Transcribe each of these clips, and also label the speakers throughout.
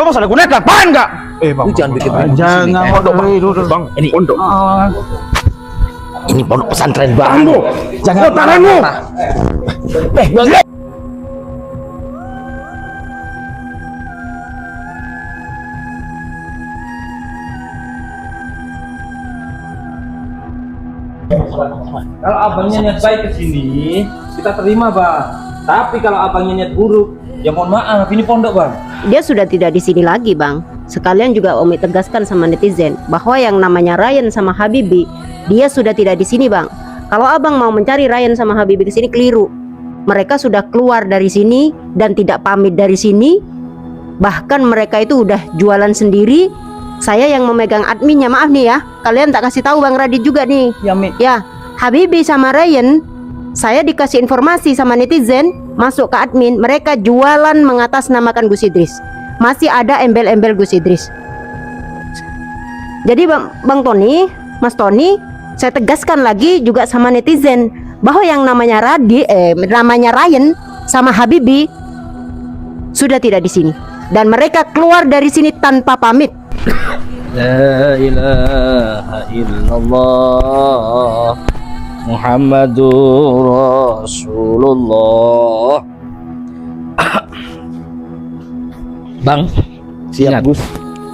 Speaker 1: Kamu salah gunakan, paham nggak?
Speaker 2: Bang,
Speaker 3: Lu jangan bikin
Speaker 1: Jangan pondok, Bang.
Speaker 3: Ini
Speaker 1: Pondok.
Speaker 3: ini pondok pesantren bang.
Speaker 1: Tanganmu.
Speaker 3: Jangan
Speaker 1: tanganmu.
Speaker 3: Bang.
Speaker 4: Kalau abangnya niat baik ke sini, kita terima, Bang. Tapi kalau abangnya niat buruk, ya mohon maaf, ini pondok, Bang.
Speaker 5: Dia sudah tidak di sini lagi, Bang. Sekalian juga Umi tegaskan sama netizen bahwa yang namanya Ryan sama Habibi, dia sudah tidak di sini, Bang. Kalau Abang mau mencari Ryan sama Habibi ke sini, keliru. Mereka sudah keluar dari sini dan tidak pamit dari sini. Bahkan mereka itu udah jualan sendiri. Saya yang memegang adminnya, maaf nih ya. Kalian tak kasih tahu Bang Radit juga nih. Ya, Habibi sama Ryan, saya dikasih informasi sama netizen masuk ke admin, mereka jualan mengatasnamakan Gus Idris. Masih ada embel-embel Gus Idris. Jadi Bang Tony, Mas Tony, saya tegaskan lagi juga sama netizen bahwa yang namanya namanya Ryan sama Habibi sudah tidak di sini dan mereka keluar dari sini tanpa pamit.
Speaker 4: La ilaha illallah Muhammadur Rasulullah.
Speaker 3: Bang, siap Gus.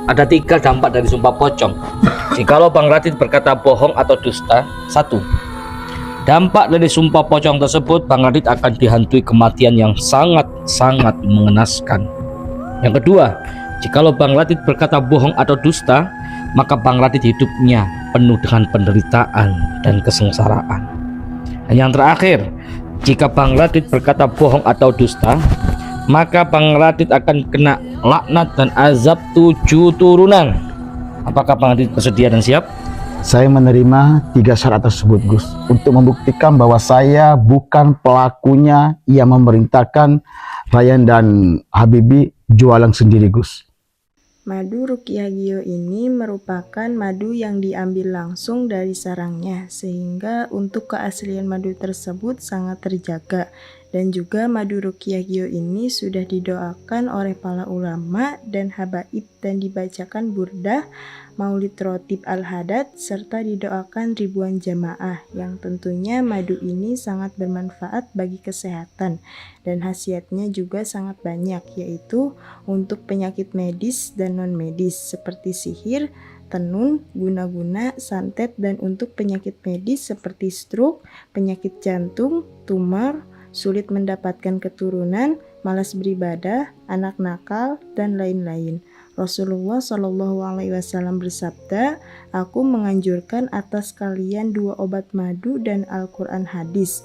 Speaker 3: Ada 3 dampak dari sumpah pocong. Jikalau Bang Radit berkata bohong atau dusta, 1. Dampak dari sumpah pocong tersebut, Bang Radit akan dihantui kematian yang sangat-sangat mengenaskan. Yang kedua, jikalau Bang Radit berkata bohong atau dusta, maka Bang Radit hidupnya penuh dengan penderitaan dan kesengsaraan. Dan yang terakhir, jika Bang Radit berkata bohong atau dusta, maka Bang Radit akan kena laknat dan azab 7 turunan. Apakah Bang Radit bersedia dan siap?
Speaker 2: Saya menerima 3 syarat tersebut, Gus, untuk membuktikan bahwa saya bukan pelakunya yang memerintahkan Ryan dan Habibi jualan sendiri, Gus.
Speaker 6: Madu Ruqyah Gio ini merupakan madu yang diambil langsung dari sarangnya, sehingga untuk keaslian madu tersebut sangat terjaga. Dan juga madu Ruqyah Gio ini sudah didoakan oleh para ulama dan habaib dan dibacakan burdah, maulid rotib al-hadad, serta didoakan ribuan jamaah, yang tentunya madu ini sangat bermanfaat bagi kesehatan dan khasiatnya juga sangat banyak, yaitu untuk penyakit medis dan non medis seperti sihir, tenun, guna-guna, santet, dan untuk penyakit medis seperti stroke, penyakit jantung, tumor, sulit mendapatkan keturunan, malas beribadah, anak nakal, dan lain-lain. Rasulullah Shallallahu Alaihi Wasallam bersabda, "Aku menganjurkan atas kalian 2 obat madu dan Al-Quran hadis."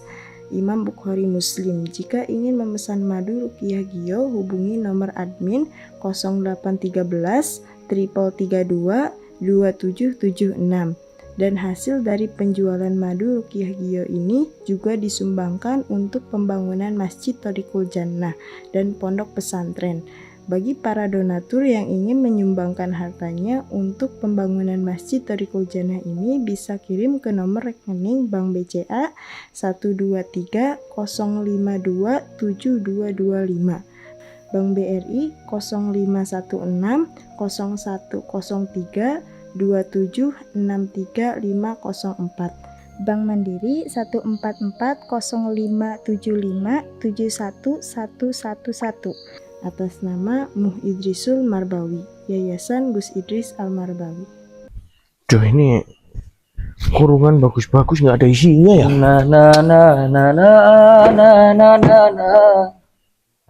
Speaker 6: Imam Bukhari Muslim. Jika ingin memesan madu Ruqyah Gio, hubungi nomor admin 0813 332 2776. Dan hasil dari penjualan madu Ruqyah Gio ini juga disumbangkan untuk pembangunan Masjid Thariqul Jannah dan pondok pesantren. Bagi para donatur yang ingin menyumbangkan hartanya untuk pembangunan Masjid Thariqul Jannah ini bisa kirim ke nomor rekening Bank BCA 123 052 7225, Bank BRI 0516 0103 2763504, Bank Mandiri 1440575711111, atas nama Muh Idrisul Marbawi, Yayasan Gus Idris Al-Marbawi.
Speaker 1: Duh, ini kurungan bagus-bagus nggak ada isinya ya?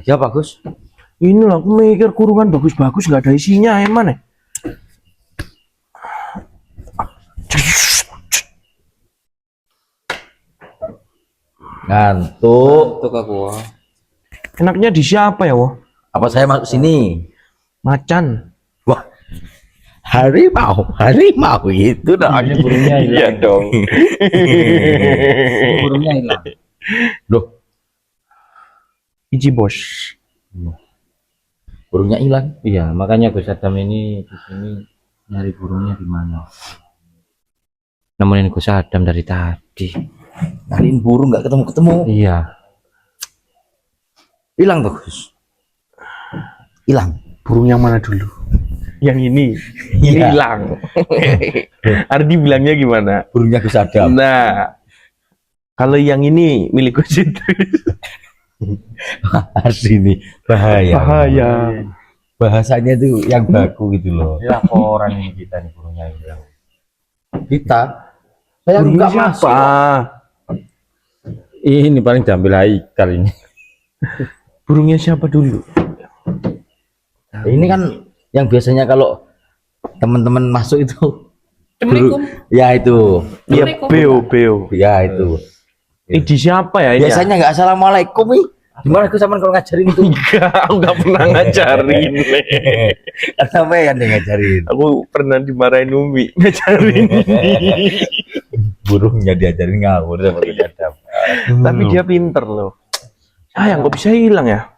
Speaker 4: Ya bagus.
Speaker 1: Ini lah, aku mikir kurungan bagus-bagus nggak ada isinya, emang ya?
Speaker 3: Ngantuk aku.
Speaker 1: Enaknya di siapa ya, Wah?
Speaker 3: Apa saya masuk sini?
Speaker 1: Macan.
Speaker 3: Wah, harimau itu dah.
Speaker 4: Burungnya hilang.
Speaker 1: Iya dong.
Speaker 4: Burungnya hilang.
Speaker 3: Loh,
Speaker 1: Iji bos.
Speaker 3: burungnya hilang.
Speaker 4: Iya, makanya Gus Adam ini di sini nyari burungnya di mana. Nemenin Gus Adam dari tadi.
Speaker 3: Nyariin burung nggak ketemu.
Speaker 4: Iya.
Speaker 3: Hilang tuh, Gus. Hilang.
Speaker 1: Burung yang mana dulu? Yang ini
Speaker 3: Iya.
Speaker 1: hilang. Ardi bilangnya gimana?
Speaker 3: Burungnya Gus Adam.
Speaker 1: Nah, kalau yang ini milik Gus Idris.
Speaker 3: Asli nih bahaya.
Speaker 1: Bahaya.
Speaker 3: Bahasanya tuh yang baku gitu loh.
Speaker 4: Ini laporan ini kita nih burungnya hilang.
Speaker 3: Kita saya
Speaker 1: Burungnya
Speaker 3: nggak masuk.
Speaker 1: siapa?
Speaker 4: Ini paling diambil Haikal ini.
Speaker 1: Burungnya siapa dulu?
Speaker 3: Ini kan yang biasanya kalau teman-teman masuk itu
Speaker 4: Assalamualaikum.
Speaker 3: ya itu.
Speaker 1: Ya Beo.
Speaker 3: Ya itu.
Speaker 1: Ini di siapa ya ini?
Speaker 3: Biasanya nggak assalamualaikum nih. Gimana aku sama kalau ngajarin itu?
Speaker 1: Enggak pernah ngajarin.
Speaker 3: Apa yang dia ngajarin?
Speaker 1: Aku pernah dimarahin Umi ngajarin.
Speaker 3: Burungnya diajarin ngawur sama Gus Adam.
Speaker 1: Tapi dia pinter loh. Sayang kok bisa hilang ya?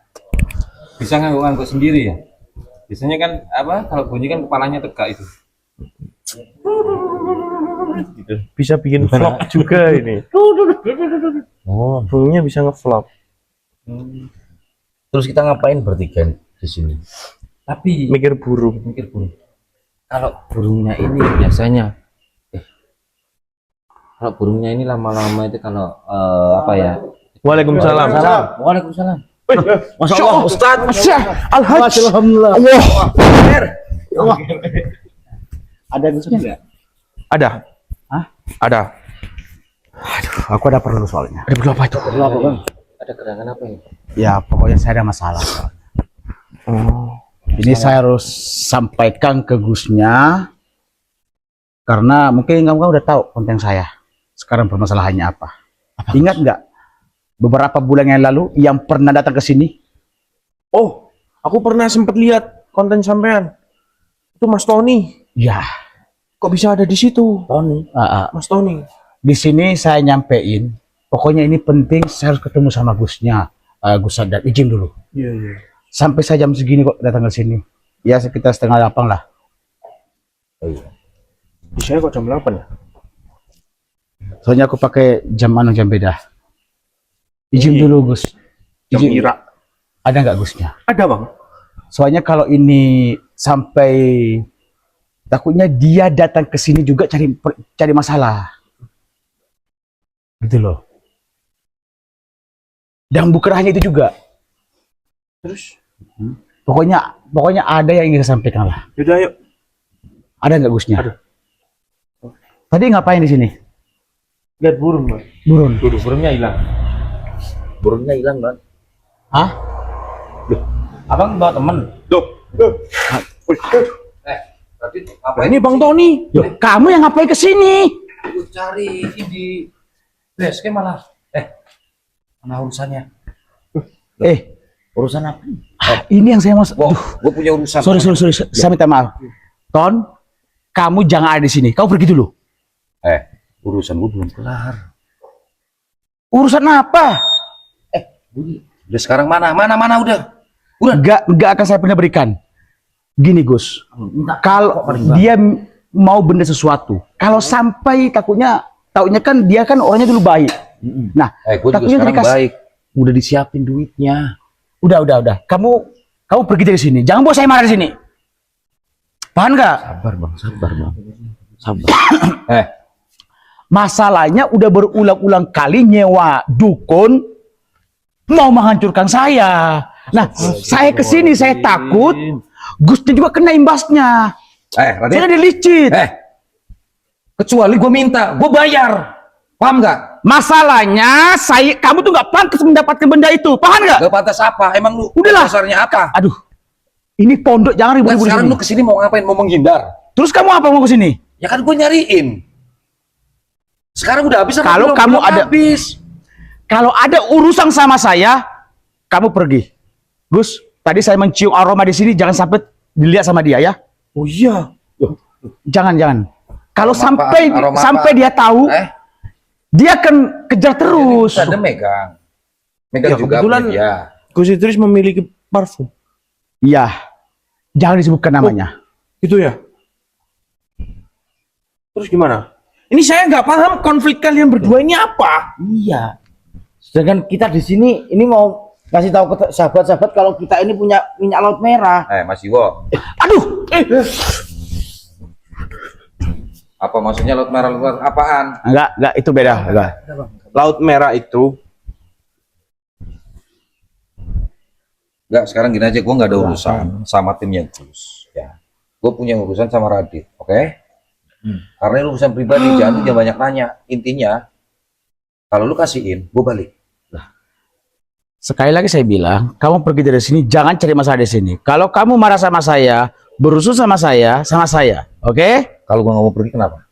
Speaker 4: Bisa ngangguk-ngangguk sendiri ya. Biasanya kan apa? Kalau bunyi kan kepalanya tegak itu.
Speaker 1: Bisa bikin vlog juga ini.
Speaker 3: Oh,
Speaker 1: Burungnya bisa ngevlog.
Speaker 3: terus kita ngapain bertiga di sini?
Speaker 4: Tapi
Speaker 1: Mikir burung.
Speaker 4: mikir burung. Kalau burungnya ini biasanya, kalau burungnya ini lama-lama itu kalau apa ya?
Speaker 1: Waalaikumsalam.
Speaker 4: Waalaikumsalam.
Speaker 3: Masya Allah, Ustaz.
Speaker 1: Al-Hajj.
Speaker 2: Alhamdulillah.
Speaker 3: Allah.
Speaker 2: Ada Gusnya nggak?
Speaker 1: Ada.
Speaker 2: Hah?
Speaker 1: Ada.
Speaker 2: Aku ada perlu soalnya.
Speaker 1: Ada perlu apa itu?
Speaker 4: Perlu apa bang? Ada gerangan apa ini?
Speaker 2: Ya pokoknya saya ada masalah.
Speaker 1: Oh.
Speaker 2: Ini saya harus sampaikan ke Gusnya karena mungkin kamu udah tahu konten saya. Sekarang permasalahannya apa? Ingat nggak beberapa bulan yang lalu yang pernah datang ke sini?
Speaker 1: Oh, aku pernah sempat lihat konten sampean. Itu Mas Tony.
Speaker 2: Ya,
Speaker 1: Kok bisa ada di situ?
Speaker 3: Tony.
Speaker 1: Mas Tony.
Speaker 2: di sini saya nyampein. Pokoknya ini penting, saya harus ketemu sama Gusnya. Gus Sadar, izin dulu.
Speaker 1: Iya, iya.
Speaker 2: Sampai saya jam segini kok datang ke sini. Ya sekitar 7:30 lah.
Speaker 1: Bisa kok jam 8 ya?
Speaker 2: Soalnya aku pakai jam jam beda. Izin
Speaker 1: Iya.
Speaker 2: dulu Gus.
Speaker 1: Jam
Speaker 2: Izin.
Speaker 1: Irak.
Speaker 2: Ada nggak Gusnya?
Speaker 1: Ada bang.
Speaker 2: Soalnya kalau ini sampai takutnya dia datang ke sini juga cari masalah. Gitu loh. Dan bukan hanya itu juga.
Speaker 1: Terus?
Speaker 2: Pokoknya ada yang ingin saya sampaikan lah.
Speaker 1: Yaudah yuk.
Speaker 2: Ada nggak Gusnya?
Speaker 1: Ada.
Speaker 2: Tadi ngapain di sini?
Speaker 1: Lihat burung bang.
Speaker 2: Burun.
Speaker 4: Burungnya hilang.
Speaker 3: Burungnya hilang kan?
Speaker 2: Hah?
Speaker 4: Abang bawa temen. Berarti apa
Speaker 1: Ini Bang Tony.
Speaker 2: Loh, kamu yang ngapain ke sini?
Speaker 4: Aku cari ini di base camp malah. Mana urusannya?
Speaker 3: Urusan apa?
Speaker 2: Ini yang saya mau.
Speaker 3: Gue punya urusan.
Speaker 2: Sorry. Saya minta maaf. Ton, kamu jangan ada di sini. Kamu pergi dulu.
Speaker 3: Urusan gue belum kelar.
Speaker 2: Urusan apa?
Speaker 3: Udah sekarang mana udah.
Speaker 2: Nggak akan saya pernah berikan. Gini Gus, kalau dia mau benda sesuatu, kalau sampai takutnya kan dia kan orangnya dulu baik. Nah,
Speaker 3: Gue juga
Speaker 2: takutnya
Speaker 3: sekarang
Speaker 2: dikasih-
Speaker 3: baik. Udah disiapin duitnya.
Speaker 2: udah. Kamu pergi dari sini. Jangan bawa saya marah di sini. Paham nggak?
Speaker 3: Sabar bang. Sabar.
Speaker 2: Masalahnya udah berulang-ulang kali nyewa dukun mau menghancurkan saya. Nah, saya kesini saya takut Gusnya juga kena imbasnya.
Speaker 3: Radit.
Speaker 2: Saya dilicit.
Speaker 3: Kecuali gue minta, gue bayar. Paham nggak?
Speaker 2: Masalahnya kamu tuh nggak pantas mendapatkan benda itu. Paham nggak?
Speaker 3: Gak pantas apa? Emang lu
Speaker 2: Udahlah.
Speaker 3: dasarnya apa?
Speaker 2: Aduh, ini pondok jangan
Speaker 3: Dan
Speaker 2: ribut-ribut di
Speaker 3: sekarang
Speaker 2: sini.
Speaker 3: lu kesini mau ngapain? Mau menghindar?
Speaker 2: Terus kamu apa mau kesini?
Speaker 3: Ya kan gue nyariin. Sekarang udah habis.
Speaker 2: Kalau kamu ada-
Speaker 3: habis.
Speaker 2: Kalau ada urusan sama saya, kamu pergi. Gus, tadi saya mencium aroma di sini, jangan sampai dilihat sama dia ya.
Speaker 1: Oh iya.
Speaker 2: Jangan. Kalau
Speaker 3: Aroma apa?
Speaker 2: sampai dia tahu, dia akan kejar terus.
Speaker 3: Ada megang. Megang
Speaker 1: Ya,
Speaker 3: juga
Speaker 1: kebetulan-
Speaker 3: punya dia.
Speaker 1: Gus Idris memiliki parfum.
Speaker 2: Iya. Jangan disebutkan namanya.
Speaker 1: Gitu ya? Terus gimana? Ini saya nggak paham konflik kalian berdua ini apa?
Speaker 3: Iya. Sedangkan kita di sini ini mau
Speaker 2: Kasih tahu ke sahabat-sahabat kalau kita ini punya minyak laut merah.
Speaker 4: Mas Iwo,
Speaker 2: Aduh,
Speaker 4: apa maksudnya laut merah apaan?
Speaker 2: enggak, itu beda. Enggak.
Speaker 1: Laut merah itu
Speaker 4: Enggak, sekarang gini aja, gue nggak ada urusan sama timnya Gus. Ya, gue punya urusan sama Radit, oke? Karena ini urusan pribadi, jangan banyak nanya. Intinya, kalau lu kasihin, gue balik.
Speaker 2: Sekali lagi saya bilang, kamu pergi dari sini, jangan cari masalah di sini. Kalau kamu marah sama saya, berurusan sama saya, oke?
Speaker 4: Kalau gue nggak mau pergi, kenapa?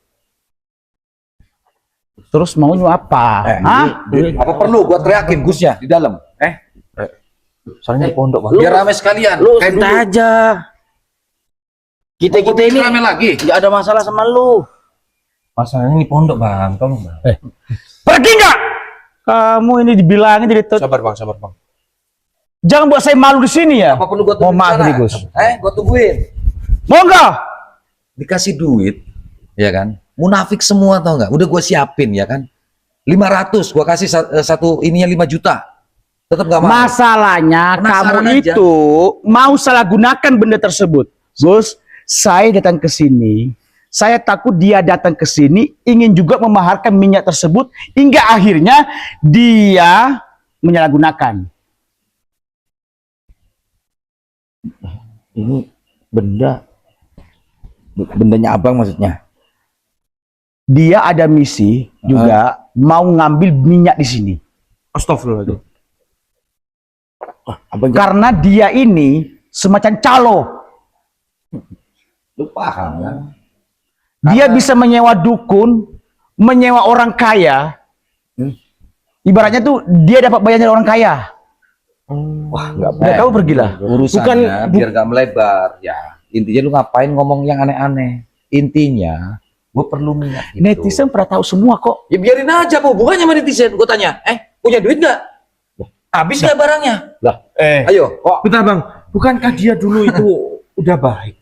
Speaker 2: Terus maunya apa? Hah?
Speaker 4: Apa perlu gue teriakin Gusnya di dalam?
Speaker 1: soalnya di pondok, Bang.
Speaker 4: Biar rame sekalian.
Speaker 2: Kayak aja. Kita ini
Speaker 4: rame lagi.
Speaker 2: nggak ada masalah sama lu.
Speaker 1: Masalahnya di pondok, Bang. Tolong, Bang.
Speaker 2: Pergi nggak? Kamu ini dibilangin
Speaker 1: Sabar, Bang.
Speaker 2: jangan buat saya malu di sini ya.
Speaker 4: Apa perlu gue
Speaker 2: Mohon
Speaker 4: tungguin
Speaker 2: maaf
Speaker 4: sana?
Speaker 2: nih, Gus.
Speaker 4: Gue tungguin.
Speaker 2: Mau nggak?
Speaker 4: Dikasih duit, ya kan? Munafik semua, tau nggak? Udah gue siapin, ya kan? 500, gue kasih satu ininya 5 juta. Tetap nggak mau.
Speaker 2: Masalahnya
Speaker 4: Penasaran
Speaker 2: kamu
Speaker 4: aja.
Speaker 2: itu mau salah gunakan benda tersebut. Gus, saya datang ke sini. Saya takut dia datang ke sini ingin juga memaharkan minyak tersebut hingga akhirnya dia menyalahgunakan.
Speaker 3: Ini bendanya abang maksudnya.
Speaker 2: Dia ada misi juga mau ngambil minyak di sini.
Speaker 1: Astagfirullahaladzim.
Speaker 2: Karena dia ini semacam calo.
Speaker 4: Lu paham kan?
Speaker 2: Dia bisa menyewa dukun, menyewa orang kaya. Ibaratnya tuh dia dapat bayarnya dari orang kaya.
Speaker 4: Wah, nggak
Speaker 2: Udah kamu pergilah.
Speaker 4: Urusannya biar gak melebar. Ya, intinya lu ngapain ngomong yang aneh-aneh. Intinya, gue perlu minyak gitu.
Speaker 2: Netizen pernah tahu semua kok.
Speaker 4: Ya biarin aja, apa hubungannya sama netizen? Gue tanya, punya duit nggak? Habis nggak barangnya? Ayo, kok
Speaker 1: Bentar, Bang. Bukankah dia dulu itu udah baik?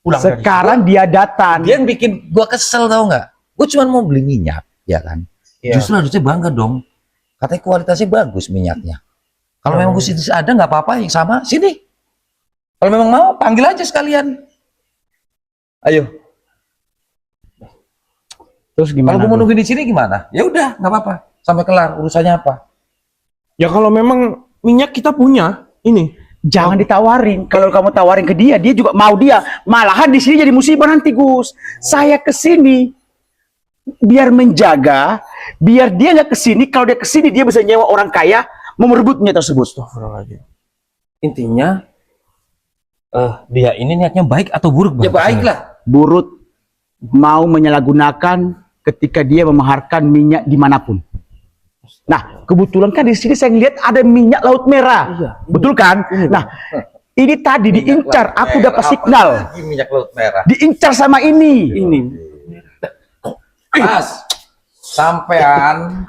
Speaker 1: Pulang dari
Speaker 2: Sekarang dia datang.
Speaker 4: dia yang bikin gue kesel, tau nggak? Gue cuma mau beli minyak, ya kan?
Speaker 1: Iya.
Speaker 4: Justru harusnya bangga dong. Katanya kualitasnya bagus minyaknya. Kalau memang Gus itu ada nggak apa-apa, yang sama sini. Kalau memang mau, panggil aja sekalian. Ayo.
Speaker 2: Terus
Speaker 4: Kalau
Speaker 2: gimana?
Speaker 4: gue mau nungguin di sini gimana? Ya udah, nggak apa-apa. Sampai kelar. Urusannya apa?
Speaker 1: Ya kalau memang minyak kita punya, ini.
Speaker 2: Jangan ditawarin. Kalau kamu tawarin ke dia, dia juga mau dia. Malahan di sini jadi musibah nanti, Gus. Saya ke sini biar menjaga, biar dia nggak ke sini. Kalau dia ke sini, dia bisa nyewa orang kaya mau merebutnya tersebut.
Speaker 1: Astagfirullahaladzim. Intinya, dia ini niatnya baik atau buruk,
Speaker 4: Ya
Speaker 1: Bang?
Speaker 4: baiklah.
Speaker 2: Burut mau menyalahgunakan ketika dia memaharkan minyak dimanapun. Nah, kebetulan kan di sini saya lihat ada minyak laut merah, betul kan? Nah, ini tadi diincar, aku dapat signal,
Speaker 4: Apalagi minyak laut merah.
Speaker 2: diincar sama ini.
Speaker 4: Mas, sampean,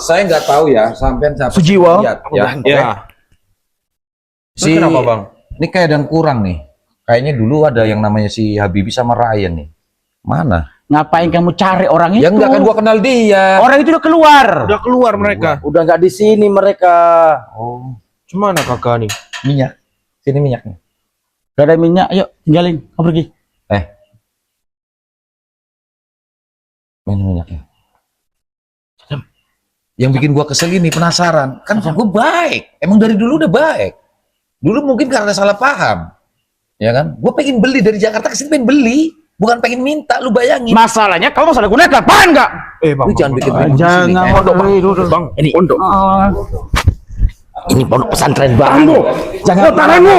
Speaker 4: saya nggak tahu ya, sampean siapa
Speaker 2: Sujiwo.
Speaker 4: lihat, ya.
Speaker 1: Ya.
Speaker 4: Si,
Speaker 1: Kenapa, Bang?
Speaker 4: Ini kayak ada yang kurang nih. Kayaknya dulu ada yang namanya si Habibie sama Ryan nih. Mana?
Speaker 2: Ngapain kamu cari orang itu?
Speaker 4: Ya enggak kan gua kenal dia.
Speaker 2: Orang itu udah keluar.
Speaker 1: Udah keluar mereka.
Speaker 2: Udah nggak di sini mereka.
Speaker 4: Oh,
Speaker 1: Cuman kakak nih?
Speaker 4: minyak. Sini minyaknya.
Speaker 2: Gak ada minyak, ayo tinggalin, kamu pergi.
Speaker 4: Main minyaknya. Yang bikin gua kesel ini penasaran. Kan gua baik. Emang dari dulu udah baik. Dulu mungkin karena salah paham. Ya kan? Gua pengen beli dari Jakarta ke sini, pengen beli, bukan pengen minta. Lu bayangin.
Speaker 2: Masalahnya kamu salah gunakan, paham nggak?
Speaker 1: Bang.
Speaker 4: Lu jangan bikin ribut di
Speaker 2: Jangan
Speaker 4: sini.
Speaker 2: pondok,
Speaker 1: Bang.
Speaker 3: Ini
Speaker 1: Pondok.
Speaker 3: ini pondok pesantren bang.
Speaker 2: Jangan tanganmu.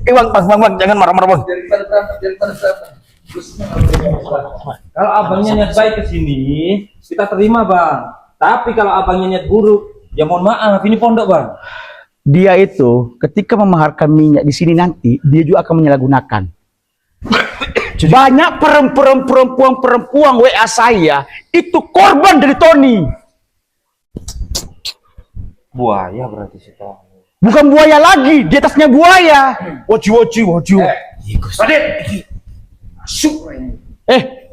Speaker 2: Bang, jangan marah-marah, Bang.
Speaker 4: Kalau abangnya niat baik ke sini, kita terima, Bang. Tapi kalau abangnya niat buruk, ya mohon maaf, ini pondok, Bang.
Speaker 2: Dia itu ketika memaharkan minyak di sini nanti, dia juga akan menyalahgunakan. Banyak perempuan WA saya itu korban dari Tony.
Speaker 1: Buaya berarti sih, Bang.
Speaker 2: Bukan buaya lagi, di atasnya buaya.
Speaker 1: Waju.
Speaker 4: Radit, asu.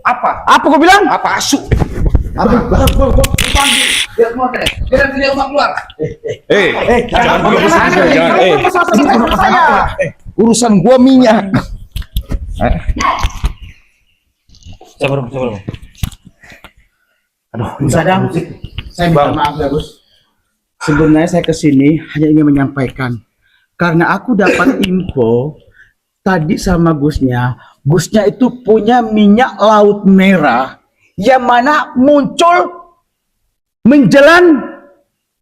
Speaker 2: Apa? Apa gue bilang?
Speaker 4: Apa asu? Biar keluar deh. Biar dia keluar.
Speaker 1: Jangan begitu saja, jangan.
Speaker 4: Urusan gua minyak.
Speaker 3: Sabar.
Speaker 2: Gus Adam, saya minta maaf ya Gus. Sebenarnya saya kesini hanya ingin menyampaikan karena aku dapat info tadi sama Gusnya itu punya minyak laut merah yang mana muncul menjelang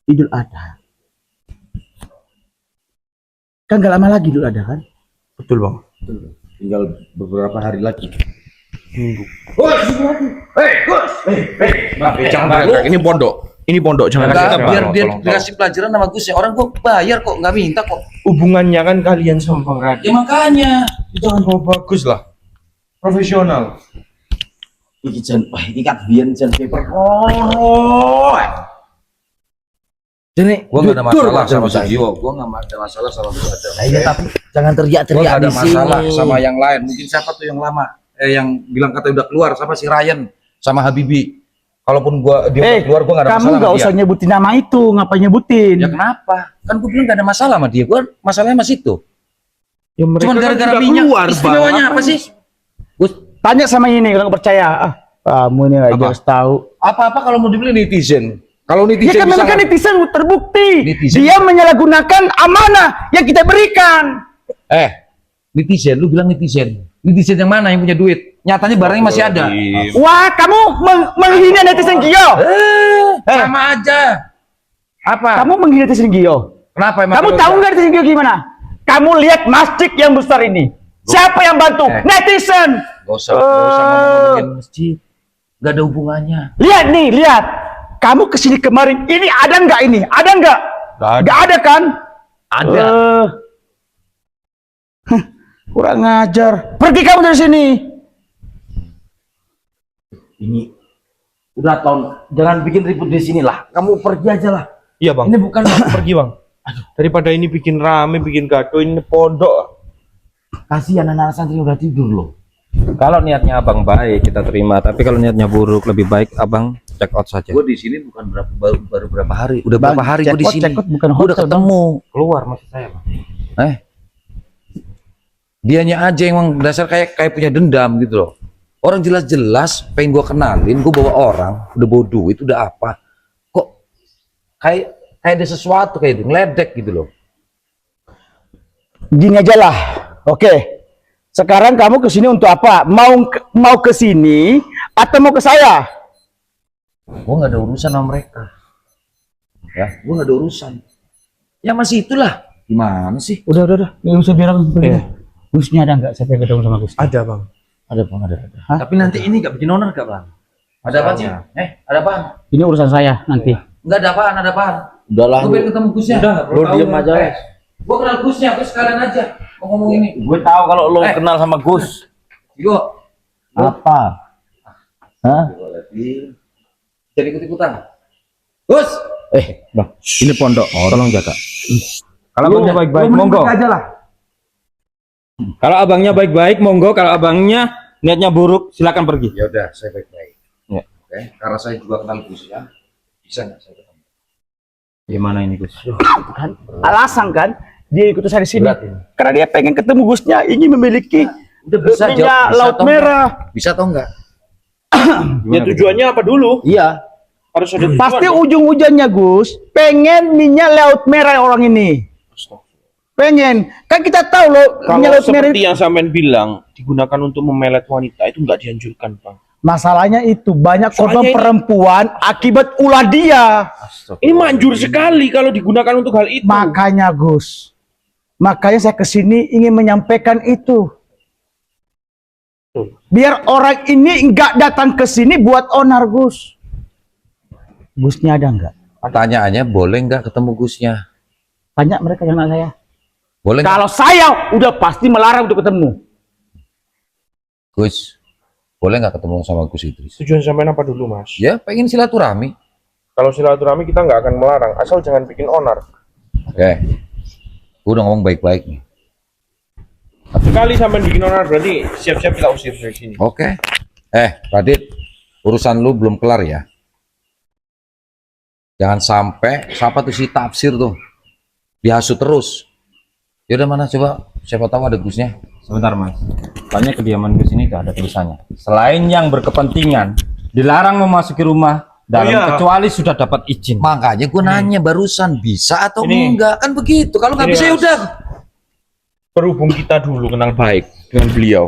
Speaker 2: Idul Adha. Kan gak lama lagi Idul Adha kan?
Speaker 1: Betul bang.
Speaker 4: Tinggal beberapa hari lagi.
Speaker 1: Minggu.
Speaker 4: Jangan
Speaker 1: Teriak. Ini pondok jangan
Speaker 4: Enggak,
Speaker 1: kasih
Speaker 4: biar
Speaker 1: tahu.
Speaker 4: dia
Speaker 1: Tolong.
Speaker 4: dikasih pelajaran sama Gus ya. Orang gua bayar kok, nggak minta kok.
Speaker 1: Hubungannya kan kalian sama Bang Radit.
Speaker 4: Ya makanya.
Speaker 1: Jangan bawa bagus lah. Profesional.
Speaker 4: Iki jan, ikat biyen jan paper. Oh.
Speaker 2: Jadi
Speaker 4: Gua nggak ada masalah sama Sugio. Gua nggak ada masalah sama Gus Adam.
Speaker 2: Iya tapi jangan
Speaker 4: Gua
Speaker 2: teriak-teriak
Speaker 4: nggak ada
Speaker 2: di sini.
Speaker 4: masalah sama yang lain. Mungkin siapa tuh yang lama? Yang bilang kata udah keluar, siapa si Ryan sama Habibi. Kalaupun dia udah keluar, gua nggak ada
Speaker 2: kamu
Speaker 4: masalah
Speaker 2: nggak
Speaker 4: sama
Speaker 2: usah
Speaker 4: dia.
Speaker 2: nyebutin nama itu, ngapain nyebutin?
Speaker 4: Ya kenapa? Kan gua bilang nggak ada masalah sama dia. Gua masalahnya masih itu.
Speaker 1: Ya mereka
Speaker 4: Cuman
Speaker 1: kan
Speaker 4: gara-gara
Speaker 1: sudah
Speaker 4: minyak.
Speaker 1: keluar, Bang.
Speaker 4: Istimewanya apa sih? Gus,
Speaker 2: Tanya sama ini kalau nggak percaya. Kamu ini nggak
Speaker 4: Apa?
Speaker 2: jelas tahu.
Speaker 4: apa-apa kalau mau dibeli netizen. Kalau
Speaker 2: Ya
Speaker 4: netizen
Speaker 2: kan
Speaker 4: bisa
Speaker 2: memang kan netizen terbukti.
Speaker 4: Netizen.
Speaker 2: Dia menyalahgunakan amanah yang kita berikan.
Speaker 4: netizen, lu bilang netizen. Netizen yang mana yang punya duit? Nyatanya barangnya masih ada.
Speaker 2: Wah, kamu menghina netizen Gio.
Speaker 4: Sama aja. Apa?
Speaker 2: Kamu menghina netizen Gio.
Speaker 4: Kenapa emang?
Speaker 2: Kamu tahu nggak netizen Gio gimana? Kamu lihat masjid yang besar ini. Siapa yang bantu? Netizen.
Speaker 4: Gak usah ngomongin masjid. Gak ada hubungannya.
Speaker 2: Lihat nih, lihat. Kamu kesini kemarin, ini ada nggak ini? Ada nggak? Nggak ada kan?
Speaker 4: Ada.
Speaker 2: Kurang ngajar. Pergi kamu dari sini.
Speaker 3: Ini udah tahun, jangan bikin ribut di sini lah. Kamu pergi aja lah.
Speaker 1: Iya bang.
Speaker 3: Ini bukan
Speaker 1: Pergi bang. Daripada ini bikin rame, bikin gaduh, ini pondok.
Speaker 3: kasihan anak santri udah tidur loh.
Speaker 7: Kalau niatnya abang baik kita terima, tapi kalau niatnya buruk lebih baik abang check out saja.
Speaker 4: Gue di sini bukan baru berapa hari. Udah
Speaker 2: Bang,
Speaker 4: berapa hari gue di sini.
Speaker 2: check out bukan
Speaker 4: Gua udah
Speaker 2: hotel,
Speaker 4: ketemu.
Speaker 7: Keluar maksud saya, Bang.
Speaker 4: Dianya aja yang emang dasar kayak punya dendam gitu loh. Orang jelas-jelas pengen gue kenalin, gue bawa orang, udah bawa duit, udah apa. Kok kayak ada sesuatu kayak itu, ngeledek gitu loh.
Speaker 2: Gini aja lah. Oke. Sekarang kamu kesini untuk apa? Mau kesini atau mau ke saya?
Speaker 4: Gue nggak ada urusan sama mereka. Ya, gue nggak ada urusan. Ya masih itulah. Gimana sih?
Speaker 2: Udah. Nggak usah biar aku pergi. Gusnya ada nggak? Saya pengen ketemu sama Gus.
Speaker 1: Ada bang.
Speaker 2: Ada bang, ada. Hah?
Speaker 4: Tapi nanti ini nggak bikin owner gak bang? Ada apa sih? Ada apaan?
Speaker 2: Ini urusan saya nanti.
Speaker 4: Nggak ada apaan, ada apaan?
Speaker 3: Udahlah.
Speaker 4: Gue pengen ketemu Gusnya.
Speaker 3: Lu diem aja.
Speaker 4: Gue kenal Gusnya, gue sekalian aja mau ngomong ini.
Speaker 3: Gue tahu kalau lo kenal sama Gus.
Speaker 4: Gue
Speaker 3: Apa? Hah?
Speaker 4: jadi ikut-ikutan. Gus,
Speaker 7: Bang, ini pondok, tolong jaga. Kalau abangnya baik-baik, monggo.
Speaker 2: aja lah.
Speaker 7: Kalau abangnya baik-baik, monggo. Kalau abangnya niatnya buruk, silakan pergi.
Speaker 4: ya udah saya baik-baik.
Speaker 7: Ya.
Speaker 4: Oke, karena saya juga kenal Gusnya, bisa nggak saya ketemu?
Speaker 7: Gimana ini Gus?
Speaker 2: Kan alasan kan dia ikut saya di sini.
Speaker 4: Berat ini.
Speaker 2: Karena dia pengen ketemu Gusnya, ingin memiliki
Speaker 4: Udah bisa
Speaker 2: minyak
Speaker 4: jawab, bisa
Speaker 2: laut
Speaker 4: atau
Speaker 2: merah.
Speaker 4: enggak? Bisa atau enggak?
Speaker 1: Ya tujuannya apa dulu?
Speaker 3: Iya.
Speaker 1: Harus ada tujuan.
Speaker 2: Pasti ujung-ujungnya Gus pengen minyak laut merah orang ini. Pengen. Kan kita tahu loh minyak
Speaker 1: Kalau
Speaker 2: laut merah.
Speaker 1: seperti yang sampean bilang digunakan untuk memelet wanita itu nggak dianjurkan bang.
Speaker 2: Masalahnya itu banyak korban
Speaker 1: Soalnya ini-
Speaker 2: perempuan akibat ulah dia.
Speaker 1: Ini manjur sekali kalau digunakan untuk hal itu.
Speaker 2: Makanya Gus. Makanya saya kesini ingin menyampaikan itu. Biar orang ini nggak datang ke sini buat onar Gus. Gusnya ada nggak?
Speaker 4: Pertanyaannya boleh nggak ketemu Gusnya?
Speaker 2: Tanya mereka jangan saya.
Speaker 4: Boleh nggak?
Speaker 2: Kalau saya udah pasti melarang untuk ketemu.
Speaker 4: Gus, boleh nggak ketemu sama Gus Idris?
Speaker 1: Tujuan sampean apa dulu mas?
Speaker 4: Ya pengen silaturahmi.
Speaker 1: Kalau silaturahmi kita nggak akan melarang, asal jangan bikin onar.
Speaker 4: Oke, gue udah ngomong baik-baik nih.
Speaker 1: Sekali sampean bikin onar berarti siap-siap kita usir dari sini.
Speaker 4: Oke. Radit, urusan lu belum kelar ya? Jangan sampai siapa tuh si tafsir tuh dihasut terus. Ya udah, mana coba, siapa tahu ada Gusnya.
Speaker 7: Sebentar Mas, soalnya kediaman Gus ini tuh ada tulisannya. Selain yang berkepentingan, dilarang memasuki rumah dalam kecuali sudah dapat izin.
Speaker 4: Makanya gue nanya barusan, bisa atau
Speaker 1: Ini.
Speaker 4: enggak, kan begitu. Kalau nggak
Speaker 1: Ini,
Speaker 4: bisa ya
Speaker 1: Mas.
Speaker 4: udah.
Speaker 1: Berhubung kita dulu kenal baik dengan beliau.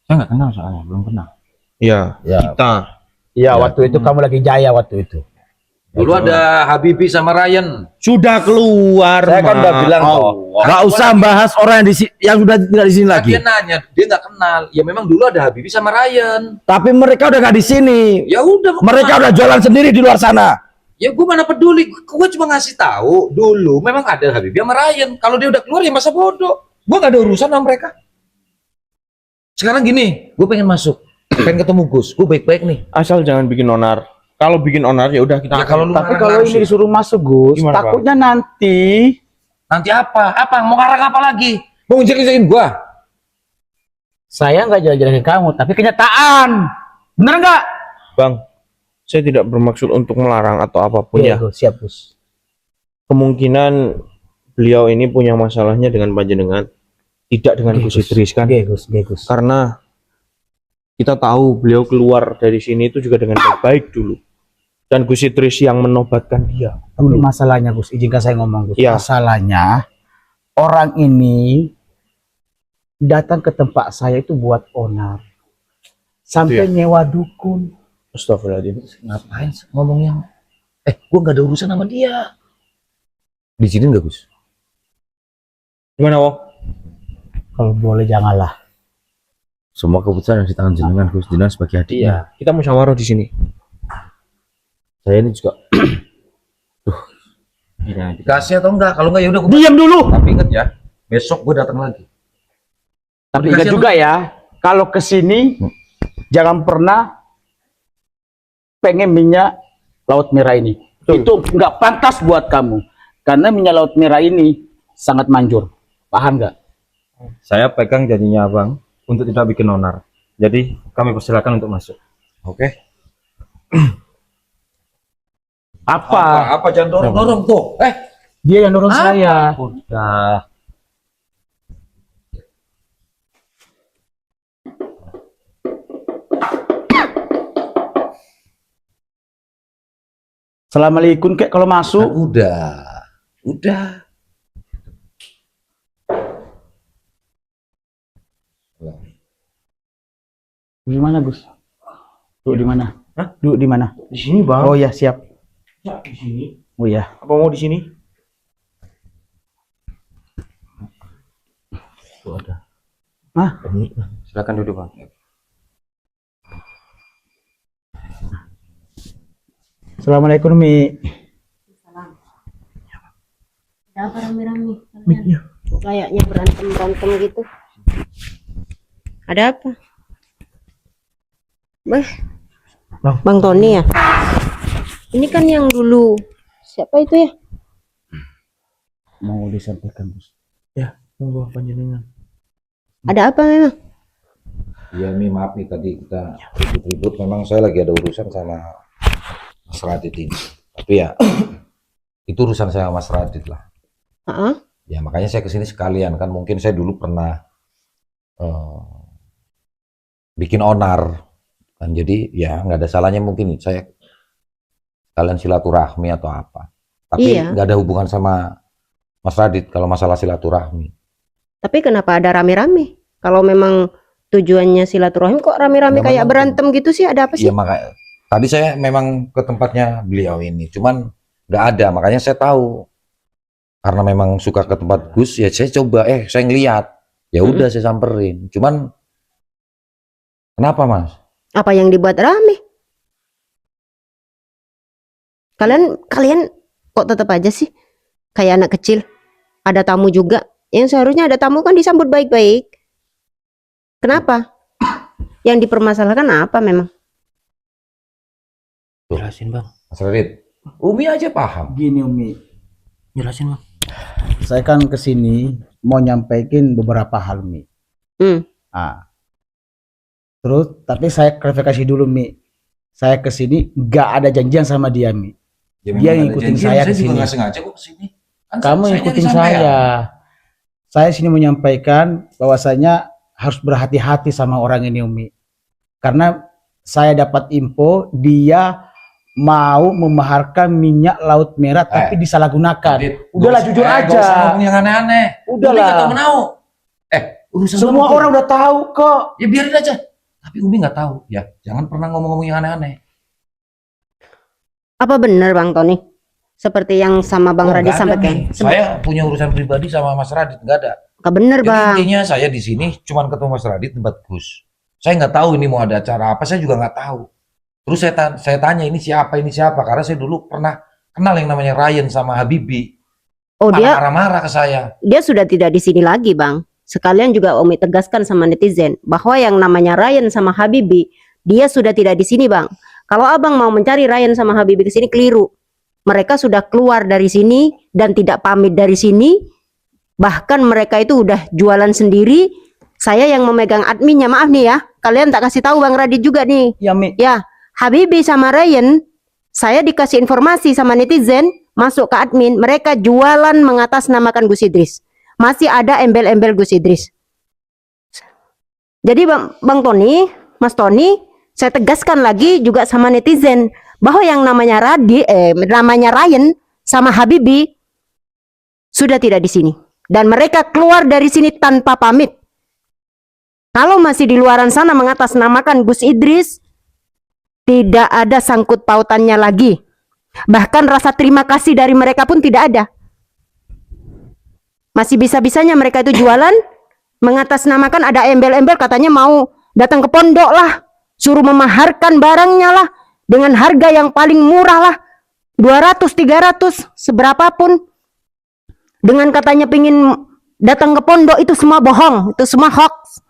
Speaker 7: Saya nggak kenal soalnya, belum kenal.
Speaker 1: Ya,
Speaker 2: Ya.
Speaker 1: kita.
Speaker 2: Ya, waktu itu kamu lagi jaya waktu itu.
Speaker 4: Dulu ada Habibie sama Ryan.
Speaker 1: Sudah keluar.
Speaker 2: Saya kan udah
Speaker 1: Mak.
Speaker 2: bilang
Speaker 1: Oh,
Speaker 2: toh, nggak usah bahas orang yang sudah tidak di sini
Speaker 4: Nah,
Speaker 2: lagi.
Speaker 4: dia nanya, dia nggak kenal. Ya memang dulu ada Habibie sama Ryan.
Speaker 2: Tapi mereka udah nggak di sini.
Speaker 4: Ya udah.
Speaker 2: Mereka udah jualan sendiri di luar sana.
Speaker 4: Ya gue mana peduli. Gue cuma ngasih tahu dulu memang ada Habibie sama Ryan. Kalau dia udah keluar ya masa bodoh. Gue nggak ada urusan sama mereka. Sekarang gini, gue pengen masuk, pengen ketemu Gus. Gue baik-baik nih.
Speaker 1: asal jangan bikin onar. Kalau bikin onar ya udah kita.
Speaker 4: Ya, kalau lu
Speaker 2: Tapi
Speaker 4: ngarang
Speaker 2: kalau
Speaker 4: langsung.
Speaker 2: ini disuruh masuk, Gus,
Speaker 1: Gimana, Bang?
Speaker 2: takutnya nanti
Speaker 4: Nanti apa? Apa? Mau ngarang apa lagi? Mau ngejelek-jelekin gue?
Speaker 2: saya nggak jalan-jalan ke kamu, tapi kenyataan. Bener nggak?
Speaker 1: Bang, saya tidak bermaksud untuk melarang atau apapun ya.
Speaker 2: Iya, Gus, siap, Gus.
Speaker 1: Kemungkinan beliau ini punya masalahnya dengan panjenengan, tidak dengan Gus Idris kan?
Speaker 2: Oke, Gus, oke, Gus.
Speaker 1: Karena kita tahu beliau keluar dari sini itu juga dengan baik dulu. Dan Gus Idris yang menobatkan dia.
Speaker 2: Tapi masalahnya, Gus, izinkan saya ngomong, Gus.
Speaker 1: Iya.
Speaker 2: Masalahnya orang ini datang ke tempat saya itu buat onar, sampai nyewa dukun.
Speaker 1: Astagfirullahaladzim.
Speaker 4: Ngapain ngomong yang? Gue nggak ada urusan sama dia. Dijinin nggak Gus?
Speaker 1: Gimana, Wong?
Speaker 2: Kalau boleh janganlah.
Speaker 4: Semua keputusan ada di tangan jenengan Gus. Jenengan sebagai adiknya.
Speaker 1: Iya, kita musyawarah di sini.
Speaker 4: Saya ini juga.
Speaker 7: Iya,
Speaker 4: Dikasih atau enggak? Kalau enggak ya udah.
Speaker 2: Diam dulu.
Speaker 4: Tapi ingat ya, besok gue datang lagi.
Speaker 2: Tapi
Speaker 4: Dikasih
Speaker 2: ingat
Speaker 4: apa?
Speaker 2: juga ya, kalau ke sini jangan pernah pengen minyak laut merah ini. Itu nggak pantas buat kamu. Karena minyak laut merah ini sangat manjur. Paham nggak?
Speaker 7: saya pegang janjinya Abang untuk tidak bikin onar. Jadi kami persilakan untuk masuk.
Speaker 4: Oke.
Speaker 2: Apa?
Speaker 4: Apa jangan dorong-dorong tuh.
Speaker 2: Dia yang dorong saya.
Speaker 7: Udah.
Speaker 2: Assalamualaikum kek kalau masuk.
Speaker 4: Udah.
Speaker 2: Di mana, Gus? Duduk di mana?
Speaker 1: Hah?
Speaker 2: Duduk di mana?
Speaker 1: Di sini, Bang.
Speaker 2: Oh ya, siap.
Speaker 1: Ya, di sini.
Speaker 2: Oh ya.
Speaker 1: Apa mau di sini?
Speaker 4: Tuh ada.
Speaker 2: Hah?
Speaker 7: Silakan duduk Bang.
Speaker 2: Assalamualaikum, Mi.
Speaker 5: Ada apa rame-rame?
Speaker 1: Mic-nya.
Speaker 5: Kayaknya berantem-berantem gitu. Ada apa? Bang Tony ya? Ini kan yang dulu. Siapa itu ya?
Speaker 2: Mau disampaikan, Gus.
Speaker 1: Ya, monggo panjenengan.
Speaker 5: Ada apa memang?
Speaker 4: Iya Mi, maaf nih tadi kita ribut-ribut. Memang saya lagi ada urusan sama Mas Radit ini. Tapi ya itu urusan saya sama Mas Radit lah.
Speaker 5: Heeh.
Speaker 4: Ya makanya saya kesini sekalian kan. Mungkin saya dulu pernah bikin onar kan. Jadi ya nggak ada salahnya mungkin saya kalian silaturahmi atau apa. Tapi
Speaker 5: Iya.
Speaker 4: nggak ada hubungan sama Mas Radit kalau masalah silaturahmi.
Speaker 5: Tapi kenapa ada rame-rame? Kalau memang tujuannya silaturahim kok rame-rame
Speaker 4: Ya,
Speaker 5: kayak
Speaker 4: memang-
Speaker 5: berantem gitu sih? Ada apa sih?
Speaker 4: Iya makanya tadi saya memang ke tempatnya beliau ini, cuman nggak ada, makanya saya tahu karena memang suka ke tempat Gus ya saya coba, saya ngeliat, ya udah saya samperin, cuman kenapa Mas?
Speaker 5: Apa yang dibuat rame? Kalian kok tetap aja sih kayak anak kecil? Ada tamu juga. Yang seharusnya ada tamu kan disambut baik-baik. Kenapa? Yang dipermasalahkan apa memang?
Speaker 3: Jelasin Bang.
Speaker 4: Mas Radit, Umi aja paham.
Speaker 2: Gini, Umi.
Speaker 3: Jelasin Bang.
Speaker 2: Saya kan kesini mau nyampaikan beberapa hal, Mi.
Speaker 5: Hmm.
Speaker 2: Terus, tapi saya klarifikasi dulu, Mi. Saya kesini nggak ada janjian sama dia, Mi.
Speaker 4: Ya,
Speaker 2: Dia
Speaker 4: memang ada
Speaker 2: ngikutin
Speaker 4: janjian.
Speaker 2: saya
Speaker 4: Saya
Speaker 2: ke
Speaker 4: juga
Speaker 2: sini.
Speaker 4: nggak sengaja kok kesini. Kan
Speaker 2: Kamu
Speaker 4: saya
Speaker 2: ikutin
Speaker 4: nyari sampean.
Speaker 2: saya. Saya sini menyampaikan bahwasanya harus berhati-hati sama orang ini, Umi. Karena saya dapat info dia mau memaharkan minyak laut merah tapi disalahgunakan.
Speaker 4: Dit,
Speaker 2: Udahlah
Speaker 4: nggak
Speaker 2: jujur
Speaker 4: usah- nggak usah
Speaker 2: aja.
Speaker 4: ngomong yang aneh-aneh.
Speaker 2: Udahlah.
Speaker 4: Umi nggak tahu menau. Urusan
Speaker 2: Semua
Speaker 4: kamu,
Speaker 2: orang udah tahu kok.
Speaker 4: ya biarin aja. Tapi Umi nggak tahu. Ya, jangan pernah ngomong-ngomong yang aneh-aneh.
Speaker 5: Apa benar Bang Tony? Seperti yang sama Bang
Speaker 4: Oh,
Speaker 5: Radit
Speaker 4: nggak ada,
Speaker 5: sampaikan.
Speaker 4: Mi. Saya punya urusan pribadi sama Mas Radit, nggak ada.
Speaker 5: Nggak benar
Speaker 4: Jadi
Speaker 5: Bang.
Speaker 4: intinya saya di sini cuman ketemu Mas Radit tempat Gus. Saya nggak tahu ini mau ada acara apa, saya juga nggak tahu. Terus saya tanya ini siapa, karena saya dulu pernah kenal yang namanya Ryan sama Habibi.
Speaker 5: Oh
Speaker 4: Malah
Speaker 5: dia
Speaker 4: marah-marah ke saya.
Speaker 5: sudah tidak di sini lagi Bang. Sekalian juga Umi tegaskan sama netizen bahwa yang namanya Ryan sama Habibi dia sudah tidak di sini Bang. Kalau Abang mau mencari Ryan sama Habibi ke sini keliru. Mereka sudah keluar dari sini dan tidak pamit dari sini. Bahkan mereka itu udah jualan sendiri. Saya yang memegang adminnya, maaf nih ya. Kalian tak kasih tahu Bang Radit juga nih.
Speaker 2: Ya, Mi.
Speaker 5: Ya, Habibi sama Ryan, saya dikasih informasi sama netizen masuk ke admin, mereka jualan mengatasnamakan Gus Idris. Masih ada embel-embel Gus Idris. Jadi Bang Tony, Mas Tony, saya tegaskan lagi juga sama netizen bahwa yang namanya namanya Ryan sama Habibi sudah tidak di sini dan mereka keluar dari sini tanpa pamit. Kalau masih di luaran sana mengatasnamakan Gus Idris, tidak ada sangkut pautannya lagi. Bahkan rasa terima kasih dari mereka pun tidak ada. Masih bisa-bisanya mereka itu jualan, mengatasnamakan ada embel-embel katanya mau datang ke pondok lah, suruh memaharkan barangnya lah, dengan harga yang paling murah lah, 200, 300, seberapapun. Dengan katanya pingin datang ke pondok, itu semua bohong, itu semua hoax.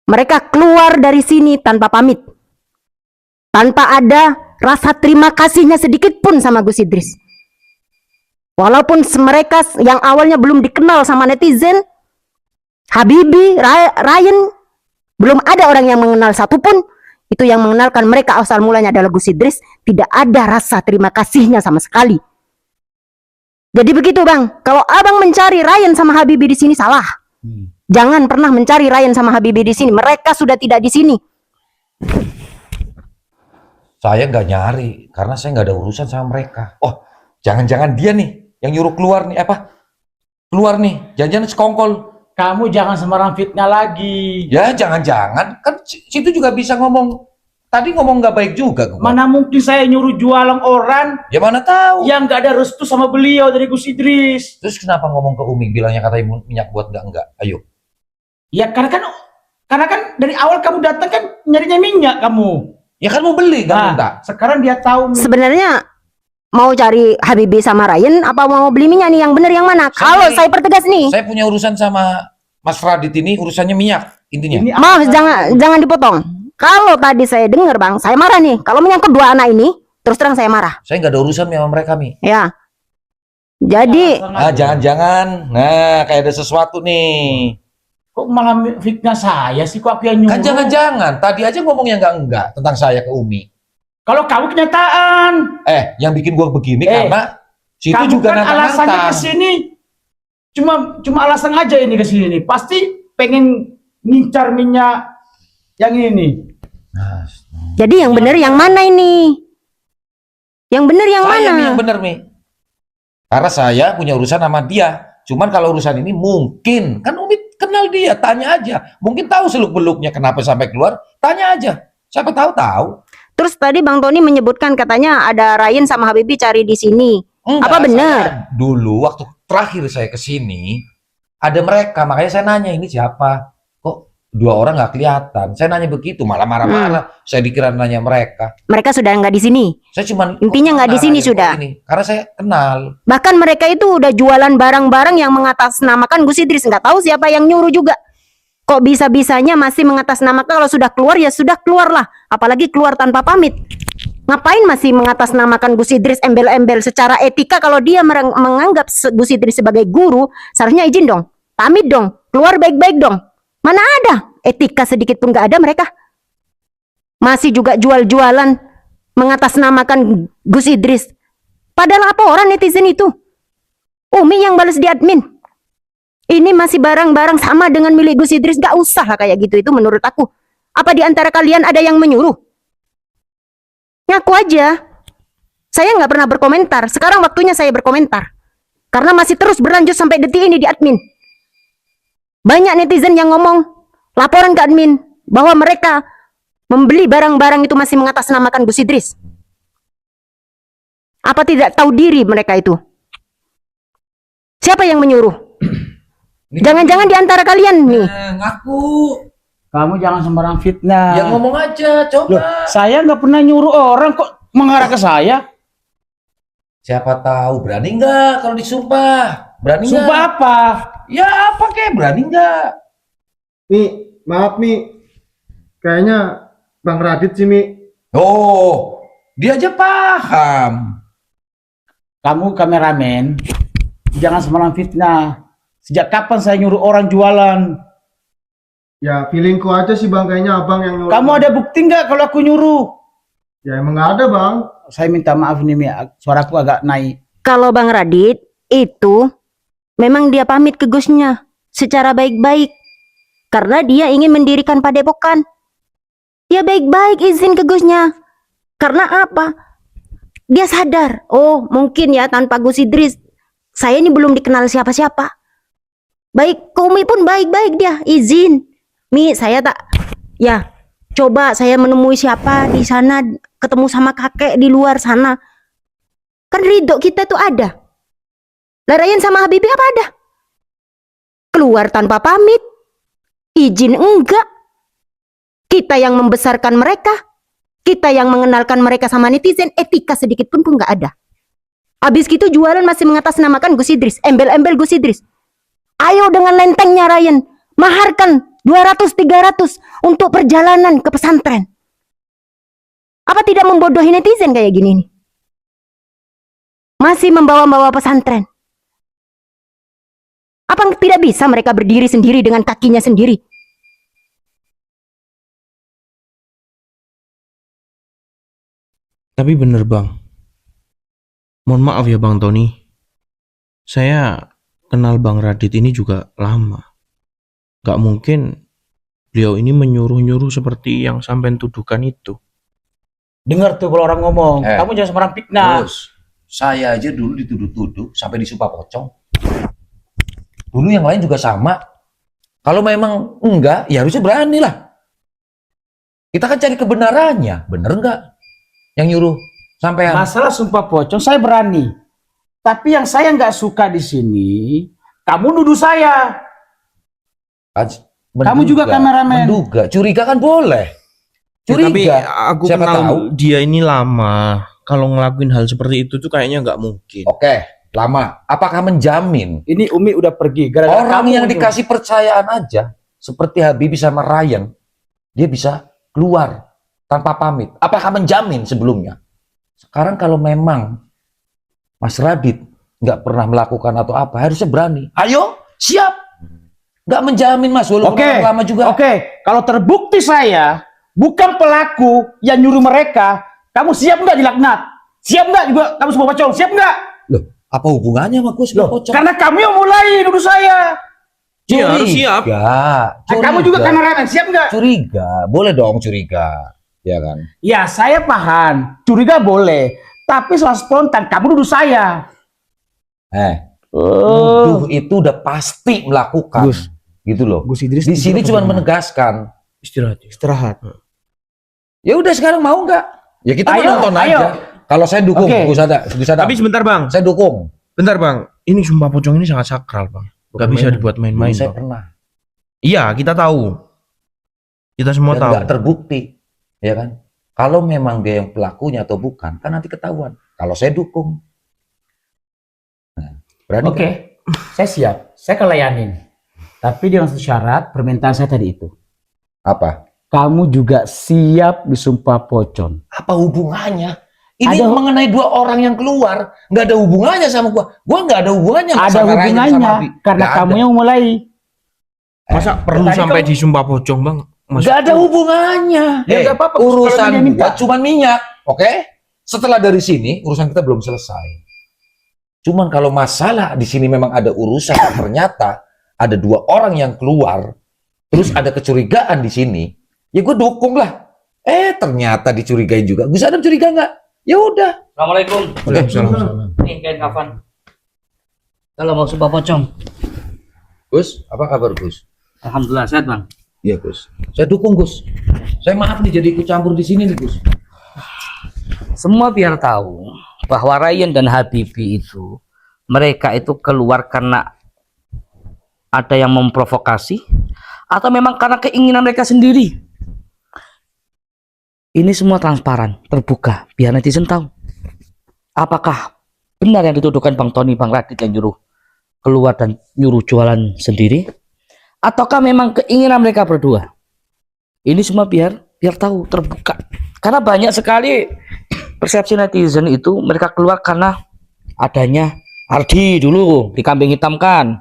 Speaker 5: Mereka keluar dari sini tanpa pamit. Tanpa ada rasa terima kasihnya sedikit pun sama Gus Idris. Walaupun mereka yang awalnya belum dikenal sama netizen, Habibi, Ryan, belum ada orang yang mengenal satupun. Itu yang mengenalkan mereka asal mulanya adalah Gus Idris. Tidak ada rasa terima kasihnya sama sekali. Jadi begitu Bang, kalau Abang mencari Ryan sama Habibi di sini salah. Jangan pernah mencari Ryan sama Habibi di sini. Mereka sudah tidak di sini.
Speaker 4: Saya nggak nyari karena saya nggak ada urusan sama mereka. Oh, jangan-jangan dia nih yang nyuruh keluar nih apa? Keluar nih, jangan-jangan sekongkol.
Speaker 2: Kamu jangan sembarang fitnah lagi.
Speaker 4: Ya jangan-jangan kan situ juga bisa ngomong. Tadi ngomong nggak baik juga. Gua.
Speaker 2: Mana mungkin saya nyuruh jualan orang
Speaker 4: Ya mana tahu.
Speaker 2: yang nggak ada restu sama beliau dari Gus Idris.
Speaker 4: Terus kenapa ngomong ke Umi bilangnya katanya minyak buat enggak? Ayo.
Speaker 2: Ya karena kan dari awal kamu datang kan nyarinya minyak kamu.
Speaker 4: Ya kan mau beli kan minta.
Speaker 2: Sekarang dia tahu.
Speaker 5: Sebenarnya mau cari Habibi sama Ryan apa mau beli minyak nih, yang benar yang mana? Kalau saya pertegas nih.
Speaker 4: Saya punya urusan sama Mas Radit ini urusannya minyak intinya.
Speaker 2: Ini
Speaker 5: Maaf, jangan dipotong. Kalau tadi saya dengar Bang, saya marah nih. Kalau menyangkut dua anak ini, terus terang saya marah.
Speaker 4: Saya nggak ada urusan sama mereka, Mi.
Speaker 5: Ya. Jadi
Speaker 4: Ah, jangan-jangan. Nah, kayak ada sesuatu nih.
Speaker 2: kok malah fitnah saya sih, kok aku yang nyuruh?
Speaker 4: Kan jangan-jangan. Tadi aja ngomongnya enggak tentang saya ke Umi.
Speaker 2: Kalau kamu kenyataan.
Speaker 4: Yang bikin gua begini karena situ
Speaker 2: Kamu
Speaker 4: juga
Speaker 2: kan alasannya
Speaker 4: nantang-nantang.
Speaker 2: kesini cuma alasan aja ini kesini. Pasti pengen ngincar minyak yang ini.
Speaker 5: jadi yang benar yang mana ini? Yang benar yang
Speaker 4: Saya
Speaker 5: mana?
Speaker 4: yang bener, Mi. Karena saya punya urusan sama dia. Cuman kalau urusan ini mungkin kan Umi kenal dia, tanya aja. Mungkin tahu seluk-beluknya kenapa sampai keluar, tanya aja. Siapa tahu.
Speaker 5: Terus tadi Bang Tony menyebutkan katanya ada Ryan sama Habibi cari di sini.
Speaker 4: Enggak,
Speaker 5: Apa benar?
Speaker 4: saya dulu waktu terakhir saya ke sini ada mereka, makanya saya nanya ini siapa? Kok dua orang nggak kelihatan? Saya nanya begitu, malah marah-marah. Saya dikira nanya mereka.
Speaker 5: Mereka sudah nggak di sini.
Speaker 4: Saya cuman
Speaker 5: Intinya nggak di sini
Speaker 4: nanya
Speaker 5: sudah.
Speaker 4: ini, karena saya kenal.
Speaker 5: Bahkan mereka itu udah jualan barang-barang yang mengatasnamakan Gus Idris. Nggak tahu siapa yang nyuruh juga. Kok bisa-bisanya masih mengatasnamakan? Kalau sudah keluar ya sudah keluar lah. Apalagi keluar tanpa pamit. Ngapain masih mengatasnamakan Gus Idris embel-embel? Secara etika kalau dia menganggap Gus Idris sebagai guru, seharusnya izin dong, pamit dong, keluar baik-baik dong. Mana ada etika sedikit pun nggak ada mereka. Masih juga jual-jualan, mengatasnamakan Gus Idris. Padahal laporan netizen itu Umi yang balas di admin. Ini masih barang-barang sama dengan milik Gus Idris. Gak usah lah kayak gitu, itu menurut aku. Apa di antara kalian ada yang menyuruh? Ngaku aja. Saya nggak pernah berkomentar. Sekarang waktunya saya berkomentar. Karena masih terus berlanjut sampai detik ini di admin. Banyak netizen yang ngomong laporan ke admin bahwa mereka membeli barang-barang itu masih mengatasnamakan Gus Idris. Apa tidak tahu diri mereka itu? Siapa yang menyuruh? Jangan-jangan di antara kalian nih.
Speaker 4: Ngaku.
Speaker 2: Kamu jangan sembarang fitnah.
Speaker 4: Ya ngomong aja, coba.
Speaker 2: Loh, saya nggak pernah nyuruh orang kok mengarah ke saya.
Speaker 4: Siapa tahu berani nggak kalau disumpah? Berani nggak?
Speaker 2: Sumpah apa?
Speaker 4: Ya apa kek, berani nggak?
Speaker 1: Mi, maaf Mi. Kayaknya Bang Radit sih Mi.
Speaker 4: Oh, dia aja paham.
Speaker 2: Kamu kameramen, jangan sembarang fitnah. Sejak kapan saya nyuruh orang jualan?
Speaker 1: Ya feelingku aja sih Bang, kayaknya Abang yang nyuruh.
Speaker 2: Kamu ada bukti nggak kalau aku nyuruh?
Speaker 1: Ya emang nggak ada Bang.
Speaker 2: Saya minta maaf nih, Mi. Suaraku agak naik.
Speaker 5: Kalau Bang Radit itu memang dia pamit ke Gusnya secara baik-baik. Karena dia ingin mendirikan padepokan. Dia baik-baik izin ke Gusnya. Karena apa? Dia sadar, oh mungkin ya tanpa Gus Idris saya ini belum dikenal siapa-siapa. Baik ke Umi pun baik-baik dia izin. Mi, saya tak, ya coba saya menemui siapa di sana, ketemu sama kakek di luar sana. Kan ridho kita tuh ada. Larayan sama Habibie apa ada? Keluar tanpa pamit, izin enggak. Kita yang membesarkan mereka, kita yang mengenalkan mereka sama netizen, etika sedikit pun nggak ada. Habis gitu jualan masih mengatasnamakan Gus Idris, embel-embel Gus Idris. Ayo dengan lentengnya Ryan, maharkan 200-300 untuk perjalanan ke pesantren. Apa tidak membodohi netizen kayak gini nih? Masih membawa-bawa pesantren. Apa tidak bisa mereka berdiri sendiri dengan kakinya sendiri?
Speaker 1: Tapi bener Bang. Mohon maaf ya Bang Tony. Saya kenal Bang Radit ini juga lama. Gak mungkin beliau ini menyuruh-nyuruh seperti yang sampai tuduhkan itu.
Speaker 2: Dengar tuh kalau orang ngomong, kamu jangan sembarang fitnah.
Speaker 4: Terus, saya aja dulu dituduh-tuduh sampai disumpah pocong. Dulu yang lain juga sama. Kalau memang enggak, ya harusnya berani lah. Kita kan cari kebenarannya, bener enggak? Yang nyuruh sampai
Speaker 2: Masalah sumpah pocong saya berani. Tapi yang saya nggak suka di sini, kamu nuduh saya. Kamu juga kameramen.
Speaker 4: Menduga, curiga kan boleh. Curiga.
Speaker 1: Tapi aku
Speaker 4: siapa
Speaker 1: kenal
Speaker 4: tahu
Speaker 1: dia ini lama. Kalau ngelakuin hal seperti itu tuh kayaknya nggak mungkin.
Speaker 4: Oke, lama. Apakah menjamin
Speaker 2: Ini Umi udah pergi. Gara-gara
Speaker 4: orang
Speaker 2: kamu
Speaker 4: yang
Speaker 2: tuh.
Speaker 4: dikasih percayaan aja seperti Habibie sama Ryan, dia bisa keluar tanpa pamit? Apakah menjamin sebelumnya? Sekarang kalau memang Mas Radit nggak pernah melakukan atau apa, harusnya berani. Ayo, siap. Nggak menjamin Mas, walaupun orang lama juga.
Speaker 2: Oke, kalau terbukti saya bukan pelaku yang nyuruh mereka, kamu siap nggak dilaknat? Siap nggak juga kamu semua pocong? Siap nggak?
Speaker 4: Loh, apa hubungannya sama gue semua pocong?
Speaker 2: Karena kamu yang mulai nuduh saya.
Speaker 1: Iya, harus siap.
Speaker 2: Kamu juga kameramen, siap nggak?
Speaker 4: Curiga, boleh dong curiga, ya kan?
Speaker 2: Ya, saya paham. Curiga boleh. Tapi soal spontan, kamu nuduh saya.
Speaker 4: Nuduh itu udah pasti melakukan.
Speaker 2: Gus.
Speaker 4: Gitu loh.
Speaker 2: Gus Idris
Speaker 4: Di sini cuma menegaskan.
Speaker 2: istirahat.
Speaker 4: Ya udah sekarang mau nggak? Ya kita
Speaker 2: Ayo,
Speaker 4: nonton
Speaker 2: ayo.
Speaker 4: aja. Kalau saya dukung,
Speaker 2: Oke.
Speaker 4: Gus Adam.
Speaker 1: Tapi sebentar Bang.
Speaker 4: Saya dukung.
Speaker 1: Bentar Bang. Ini sumpah pocong ini sangat sakral Bang. Gak bisa dibuat main-main
Speaker 4: Saya
Speaker 1: Bang.
Speaker 4: pernah.
Speaker 1: Iya, kita tahu. Kita semua
Speaker 4: Dan
Speaker 1: tahu.
Speaker 4: nggak terbukti, ya kan? Kalau memang dia yang pelakunya atau bukan, kan nanti ketahuan. Kalau saya dukung. Nah, berani
Speaker 2: Oke, saya siap. Saya kelayanin. Tapi dengan syarat permintaan saya tadi itu.
Speaker 4: Apa?
Speaker 2: Kamu juga siap disumpah pocong.
Speaker 4: Apa hubungannya? Ini
Speaker 2: Ada-
Speaker 4: mengenai dua orang yang keluar, nggak ada hubungannya sama gua. Gua nggak ada hubungannya
Speaker 2: Ada
Speaker 4: sama Ryan sama
Speaker 2: hubungannya
Speaker 4: Abi.
Speaker 2: karena
Speaker 4: Nggak
Speaker 2: kamu
Speaker 4: ada.
Speaker 2: yang mulai.
Speaker 1: Masa perlu
Speaker 2: tadi
Speaker 1: sampai
Speaker 2: kamu-
Speaker 1: disumpah pocong Bang?
Speaker 4: Nggak ada hubungannya.
Speaker 2: Ya, nggak apa-apa,
Speaker 4: Urusan
Speaker 2: kalau dia minta.
Speaker 4: gua cuma minyak, oke? Setelah dari sini urusan kita belum selesai. Cuman kalau masalah di sini memang ada urusan, ternyata ada 2 orang yang keluar, terus ada kecurigaan di sini, ya gue dukung lah. Ternyata dicurigain juga. Gus Adam curiga nggak? Ya udah.
Speaker 3: Assalamualaikum. Nih kain kafan. Kalau mau sumpah pocong.
Speaker 4: Gus, apa kabar Gus?
Speaker 3: Alhamdulillah sehat bang.
Speaker 4: Iya Gus. Saya dukung Gus. Saya maaf nih jadi ikut campur di sini nih Gus.
Speaker 3: Semua biar tahu bahwa Ryan dan Habibie itu, mereka itu keluar karena ada yang memprovokasi atau memang karena keinginan mereka sendiri. Ini semua transparan, terbuka, biar netizen tahu. Apakah benar yang dituduhkan Bang Tony, Bang Radit yang nyuruh keluar dan nyuruh jualan sendiri? Ataukah memang keinginan mereka berdua? Ini semua biar tahu, terbuka. Karena banyak sekali persepsi netizen itu mereka keluar karena adanya Ardi dulu dikambing hitamkan.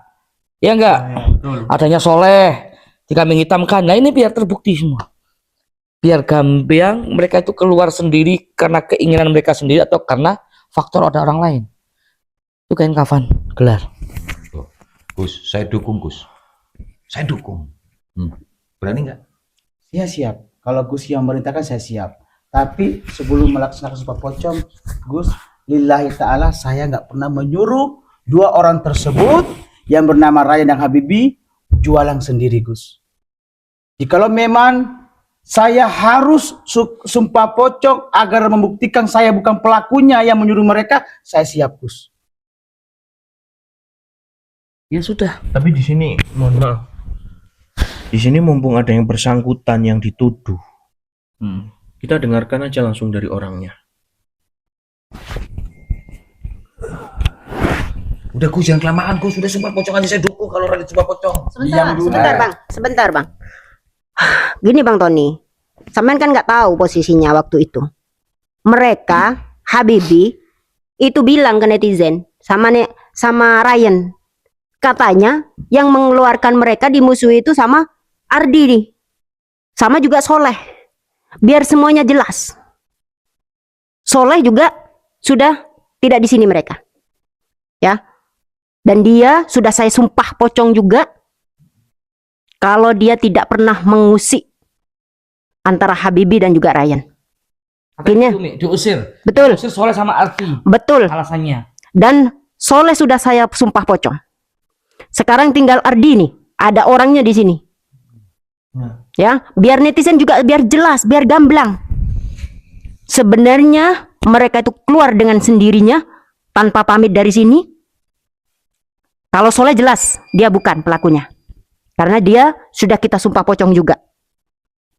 Speaker 3: Ya enggak? Adanya Soleh dikambing hitamkan. Nah ini biar terbukti semua. Biar gampang mereka itu keluar sendiri karena keinginan mereka sendiri atau karena faktor ada orang lain. Itu kain kafan gelar.
Speaker 4: Gus, saya dukung Gus. Saya dukung. Berani nggak?
Speaker 2: Saya siap. Kalau Gus yang merintahkan saya siap. Tapi sebelum melaksanakan sumpah pocong, Gus, lillahi ta'ala saya nggak pernah menyuruh 2 orang tersebut yang bernama Ryan dan Habibie jualan sendiri, Gus. Jikalau memang saya harus sumpah pocong agar membuktikan saya bukan pelakunya yang menyuruh mereka, saya siap, Gus.
Speaker 3: Ya sudah.
Speaker 1: Tapi di sini, mohon maaf. Di sini mumpung ada yang bersangkutan yang dituduh. Kita dengarkan aja langsung dari orangnya.
Speaker 4: Udah Gus, jangan kelamaan Gus. Sudah sumpah pocong aja saya dukung kalau Radit sumpah pocong.
Speaker 5: Sebentar bang. Gini Bang Tony, sampean kan nggak tahu posisinya waktu itu. Mereka Habibie itu bilang ke netizen sama Ryan, katanya yang mengeluarkan mereka dimusuhi itu sama Ardi nih, sama juga Soleh. Biar semuanya jelas, Soleh juga sudah tidak di sini mereka, ya. Dan dia sudah saya sumpah pocong juga kalau dia tidak pernah mengusik antara Habibie dan juga Ryan. Akhirnya
Speaker 3: diusir.
Speaker 5: Betul.
Speaker 3: Diusir Soleh sama Ardi.
Speaker 5: Betul.
Speaker 3: Alasannya.
Speaker 5: Dan Soleh sudah saya sumpah pocong. Sekarang tinggal Ardi nih. Ada orangnya di sini. Ya, biar netizen juga biar jelas, biar gamblang. Sebenarnya mereka itu keluar dengan sendirinya tanpa pamit dari sini. Kalau Soleh jelas dia bukan pelakunya. Karena dia sudah kita sumpah pocong juga.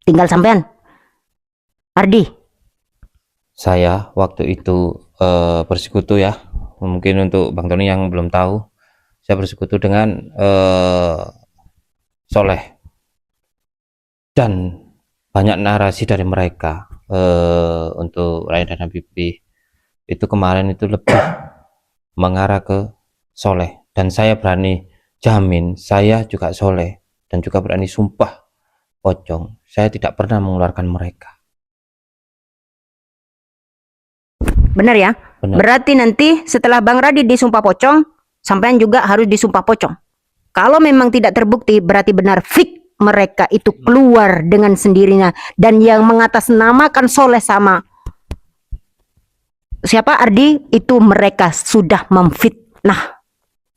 Speaker 5: Tinggal sampean. Ardi.
Speaker 7: Saya waktu itu bersekutu ya. Mungkin untuk Bang Tony yang belum tahu, saya bersekutu dengan Soleh. Dan banyak narasi dari mereka untuk Ryan dan Habibie itu kemarin itu lebih mengarah ke Soleh. Dan saya berani jamin, saya juga Soleh dan juga berani sumpah pocong, saya tidak pernah mengeluarkan mereka.
Speaker 5: Benar ya?
Speaker 7: Benar.
Speaker 5: Berarti nanti setelah Bang Radit disumpah pocong, sampean juga harus disumpah pocong. Kalau memang tidak terbukti, berarti benar fix mereka itu keluar dengan sendirinya. Dan yang mengatasnamakan Soleh sama siapa Ardi, itu mereka sudah memfitnah.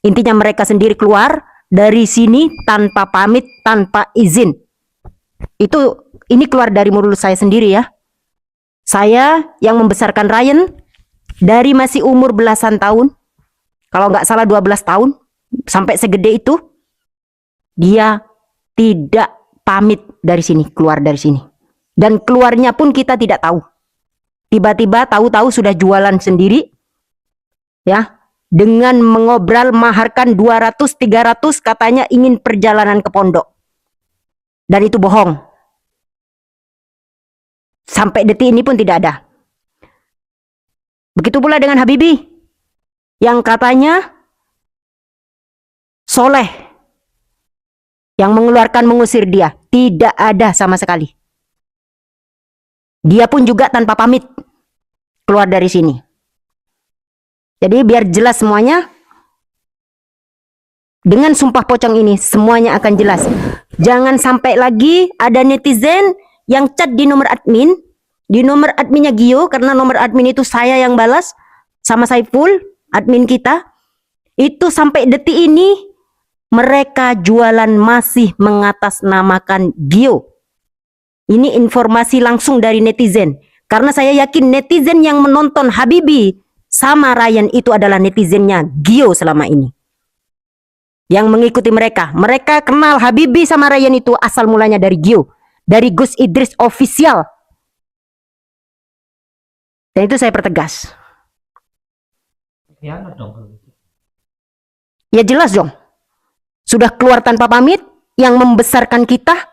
Speaker 5: Intinya mereka sendiri keluar dari sini tanpa pamit, tanpa izin. Ini keluar dari mulut saya sendiri ya. Saya yang membesarkan Ryan dari masih umur belasan tahun, kalau nggak salah 12 tahun, sampai segede itu, dia tidak pamit dari sini, keluar dari sini. Dan keluarnya pun kita tidak tahu. Tiba-tiba tahu-tahu sudah jualan sendiri, ya, dengan mengobrol maharkan 200-300 katanya ingin perjalanan ke pondok. Dan itu bohong. Sampai detik ini pun tidak ada. Begitu pula dengan Habibie yang katanya Soleh yang mengeluarkan mengusir dia. Tidak ada sama sekali. Dia pun juga tanpa pamit keluar dari sini. Jadi biar jelas semuanya, dengan sumpah pocong ini semuanya akan jelas. Jangan sampai lagi ada netizen yang chat di nomor admin, di nomor adminnya Gio, karena nomor admin itu saya yang balas sama Saiful, admin kita. Itu sampai detik ini mereka jualan masih mengatasnamakan Gio. Ini informasi langsung dari netizen. Karena saya yakin netizen yang menonton Habibie sama Ryan itu adalah netizennya Gio selama ini. Yang mengikuti mereka. Mereka kenal Habibie sama Ryan itu asal mulanya dari Gio. Dari Gus Idris official. Dan itu saya pertegas. Ya jelas dong. Sudah keluar tanpa pamit. Yang membesarkan kita.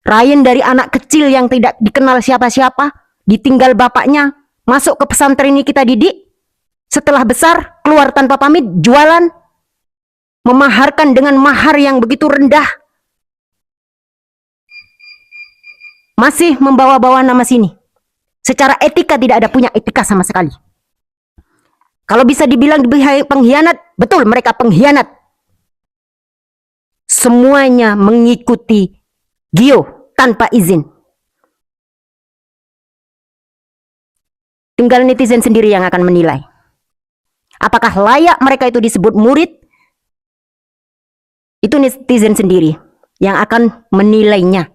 Speaker 5: Ryan dari anak kecil yang tidak dikenal siapa-siapa. Ditinggal bapaknya. Masuk ke pesantren ini kita didik. Setelah besar, keluar tanpa pamit, jualan. Memaharkan dengan mahar yang begitu rendah. Masih membawa-bawa nama sini. Secara etika tidak ada punya etika sama sekali. Kalau bisa dibilang pengkhianat, betul mereka pengkhianat. Semuanya mengikuti Gio tanpa izin. Tinggal netizen sendiri yang akan menilai. Apakah layak mereka itu disebut murid? Itu netizen sendiri yang akan menilainya.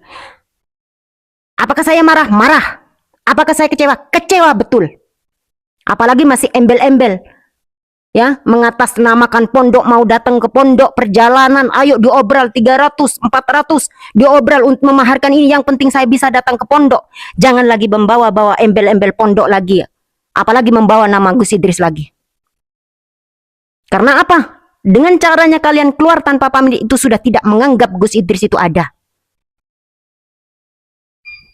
Speaker 5: Apakah saya marah? Marah. Apakah saya kecewa? Kecewa betul. Apalagi masih embel-embel. Ya, mengatasnamakan pondok, mau datang ke pondok, perjalanan, ayo diobral 300, 400, diobral untuk memaharkan ini, yang penting saya bisa datang ke pondok. Jangan lagi membawa-bawa embel-embel pondok lagi. Apalagi membawa nama Gus Idris lagi. Karena apa? Dengan caranya kalian keluar tanpa pamit itu sudah tidak menganggap Gus Idris itu ada.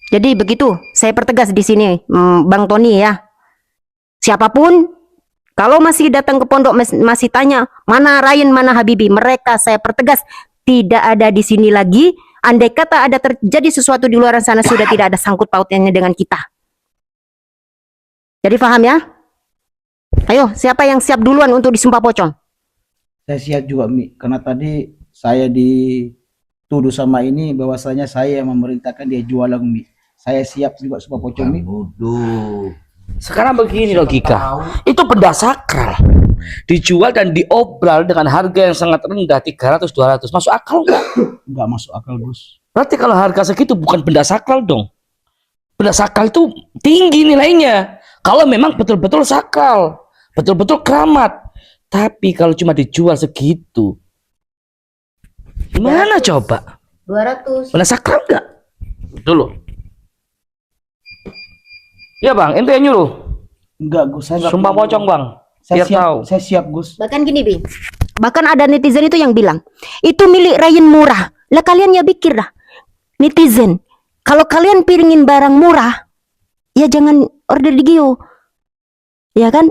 Speaker 5: Jadi begitu, saya pertegas di sini, Bang Tony ya. Siapapun, kalau masih datang ke pondok masih tanya, mana Ryan, mana Habibie, mereka saya pertegas tidak ada di sini lagi. Andai kata ada terjadi sesuatu di luar sana sudah tidak ada sangkut pautnya dengan kita. Jadi paham ya? Ayo, siapa yang siap duluan untuk disumpah pocong?
Speaker 2: Saya siap juga, Mi. Karena tadi saya dituduh sama ini bahwasanya saya yang memerintahkan dia jualan, Mi. Saya siap juga sumpah pocong, Mi.
Speaker 4: Bodoh.
Speaker 3: Sekarang begini logika. Itu benda sakral. Dijual dan diobral dengan harga yang sangat rendah, 300, 200. Masuk akal nggak?
Speaker 2: Nggak masuk akal, Gus.
Speaker 3: Berarti kalau harga segitu bukan benda sakral dong. Benda sakral itu tinggi nilainya. Kalau memang betul-betul sakral, betul-betul keramat. Tapi kalau cuma dijual segitu, gimana coba?
Speaker 5: 200.
Speaker 3: Benda sakral nggak? Dulu. Ya bang, ente yang nyuruh.
Speaker 2: Enggak, Gus. Saya nggak
Speaker 3: Sumpah
Speaker 2: pernah-
Speaker 3: pocong bang.
Speaker 2: Saya
Speaker 3: Biar
Speaker 2: siap,
Speaker 3: tahu.
Speaker 2: saya siap, Gus.
Speaker 5: Bahkan gini, Bi. Bahkan ada netizen itu yang bilang, itu milik Ryan murah. Lah kalian ya pikir dah. Netizen, kalau kalian piringin barang murah, ya jangan order di Gio. Ya kan?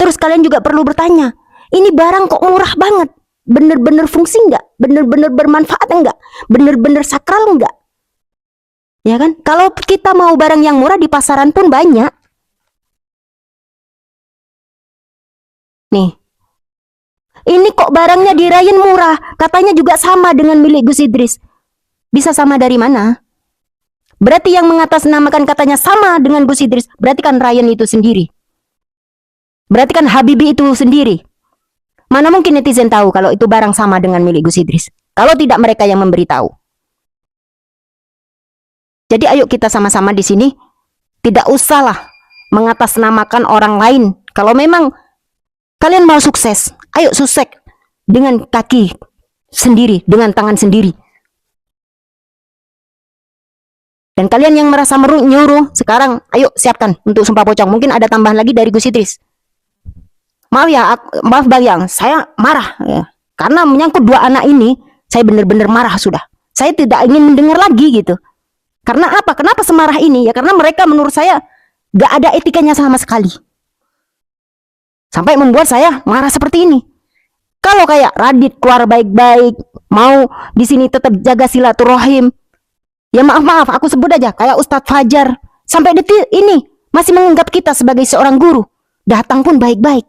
Speaker 5: Terus kalian juga perlu bertanya, ini barang kok murah banget? Bener-bener fungsi enggak? Bener-bener bermanfaat enggak? Bener-bener sakral enggak? Ya kan? Kalau kita mau barang yang murah di pasaran pun banyak. Nih. Ini kok barangnya di Ryan murah, katanya juga sama dengan milik Gus Idris. Bisa sama dari mana? Berarti yang mengatasnamakan katanya sama dengan Gus Idris, berarti kan Ryan itu sendiri. Berarti kan Habibie itu sendiri. Mana mungkin netizen tahu kalau itu barang sama dengan milik Gus Idris? Kalau tidak mereka yang memberitahu. Jadi ayo kita sama-sama di sini tidak usahlah mengatasnamakan orang lain. Kalau memang kalian mau sukses, ayo sukses dengan kaki sendiri, dengan tangan sendiri. Dan kalian yang merasa nyuruh sekarang, ayo siapkan untuk sumpah pocong. Mungkin ada tambahan lagi dari Gus Idris. Maaf ya, maaf Bang Yang, saya marah ya. Karena menyangkut dua anak ini, saya benar-benar marah sudah. Saya tidak ingin mendengar lagi gitu. Karena apa? Kenapa semarah ini? Ya karena mereka menurut saya gak ada etikanya sama sekali. Sampai membuat saya marah seperti ini. Kalau kayak Radit keluar baik-baik, mau di sini tetap jaga silaturahim, ya maaf, aku sebut aja kayak Ustadz Fajar. Sampai detik ini
Speaker 8: Masih menganggap kita sebagai seorang guru. Datang pun baik-baik.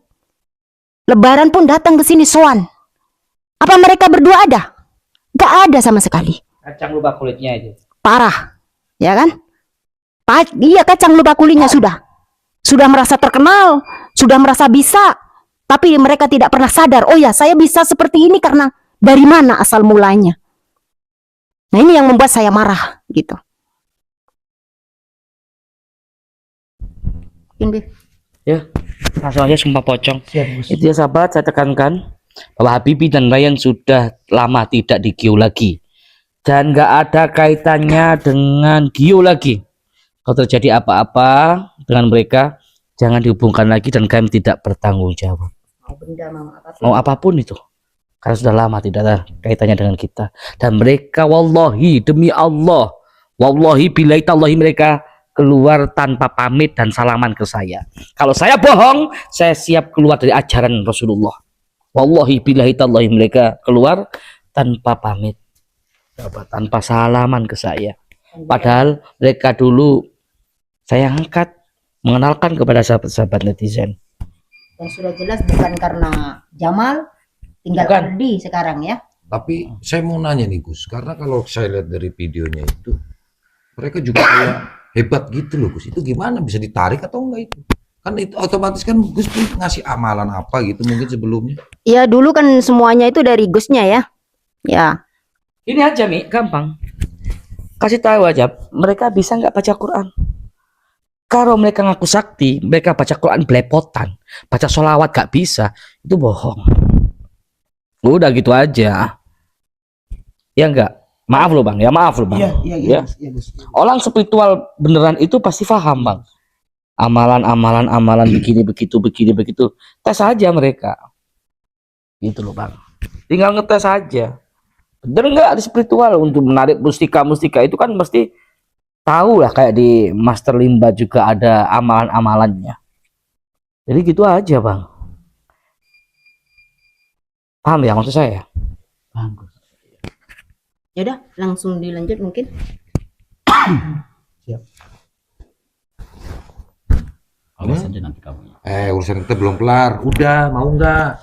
Speaker 8: Lebaran pun datang ke sini sowan. Apa mereka berdua ada? Gak ada sama sekali.
Speaker 3: Kacang lupa kulitnya itu.
Speaker 8: Parah, ya kan? Iya, kacang lupa kulitnya sudah. Sudah merasa terkenal, sudah merasa bisa. Tapi mereka tidak pernah sadar, oh ya saya bisa seperti ini karena dari mana asal mulanya. Nah ini yang membuat saya marah gitu. Ini.
Speaker 3: Ya, langsung aja sumpah pocong. Itu ya sahabat, saya tekankan bahwa Habibie dan Ryan sudah lama tidak di Gio lagi. Dan nggak ada kaitannya dengan Gio lagi. Kalau terjadi apa-apa dengan mereka, jangan dihubungkan lagi dan kalian tidak bertanggung jawab. Mau apapun itu. Karena sudah lama tidak ada kaitannya dengan kita. Dan mereka wallahi demi Allah, wallahi billahi tallahi mereka keluar tanpa pamit dan salaman ke saya. Kalau saya bohong, saya siap keluar dari ajaran Rasulullah. Wallahi billahi tallahi mereka keluar tanpa pamit, tanpa salaman ke saya. Padahal mereka dulu saya angkat, mengenalkan kepada sahabat-sahabat netizen.
Speaker 8: Dan sudah jelas bukan karena Jamal, tinggal
Speaker 3: Bukan.
Speaker 8: Ardi sekarang ya.
Speaker 4: Tapi saya mau nanya nih Gus, karena kalau saya lihat dari videonya itu, mereka juga kayak hebat gitu loh Gus. Itu gimana bisa ditarik atau enggak itu? Kan itu otomatis kan Gus tuh ngasih amalan apa gitu mungkin sebelumnya.
Speaker 5: Ya dulu kan semuanya itu dari Gusnya ya. Ya.
Speaker 3: Ini aja Mi, gampang. Kasih tahu aja, mereka bisa nggak baca Quran? Kalau mereka ngaku sakti, mereka baca Quran belepotan, baca sholawat gak bisa, itu bohong. Udah gitu aja. Ya enggak? Maaf loh Bang, ya maaf loh Bang. Ya. Orang spiritual beneran itu pasti paham Bang. Amalan begini begitu. Tes aja mereka. Gitu loh Bang. Tinggal ngetes aja. Bener nggak di spiritual untuk menarik mustika itu kan mesti tahu lah, kayak di Master Limba juga ada amalan-amalannya. Jadi gitu aja Bang. Paham ya maksud saya?
Speaker 2: Bagus.
Speaker 5: Ya udah, langsung dilanjut mungkin.
Speaker 2: Siap.
Speaker 4: Awas aja nanti kamu. Urusan kita belum kelar. Udah, mau nggak?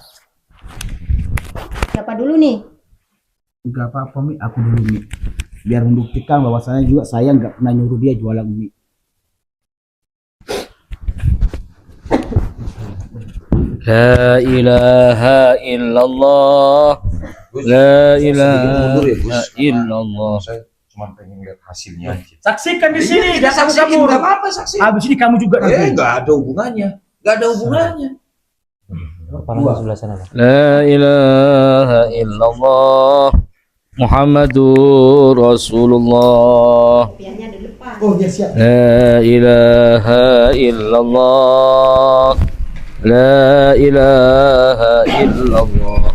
Speaker 5: Siapa dulu nih?
Speaker 2: Enggak apa-apa Mi, aku dulu Mi. Biar membuktikan bahwa saya juga saya nggak pernah nyuruh dia jualan Mi.
Speaker 3: La ilaha illallah. La ilaha illallah.
Speaker 4: Saya cuma pengen lihat hasilnya aja.
Speaker 2: Saksikan di sini, jangan
Speaker 4: Saksiin, nggak apa-apa saksi.
Speaker 2: Habis ini kamu juga nanti.
Speaker 4: Nggak ada hubungannya. Nggak ada hubungannya.
Speaker 3: La ilaha illallah. Muhammadur Rasulullah.
Speaker 2: Oh ya siap.
Speaker 3: La ilaha illallah. La ilaha illallah.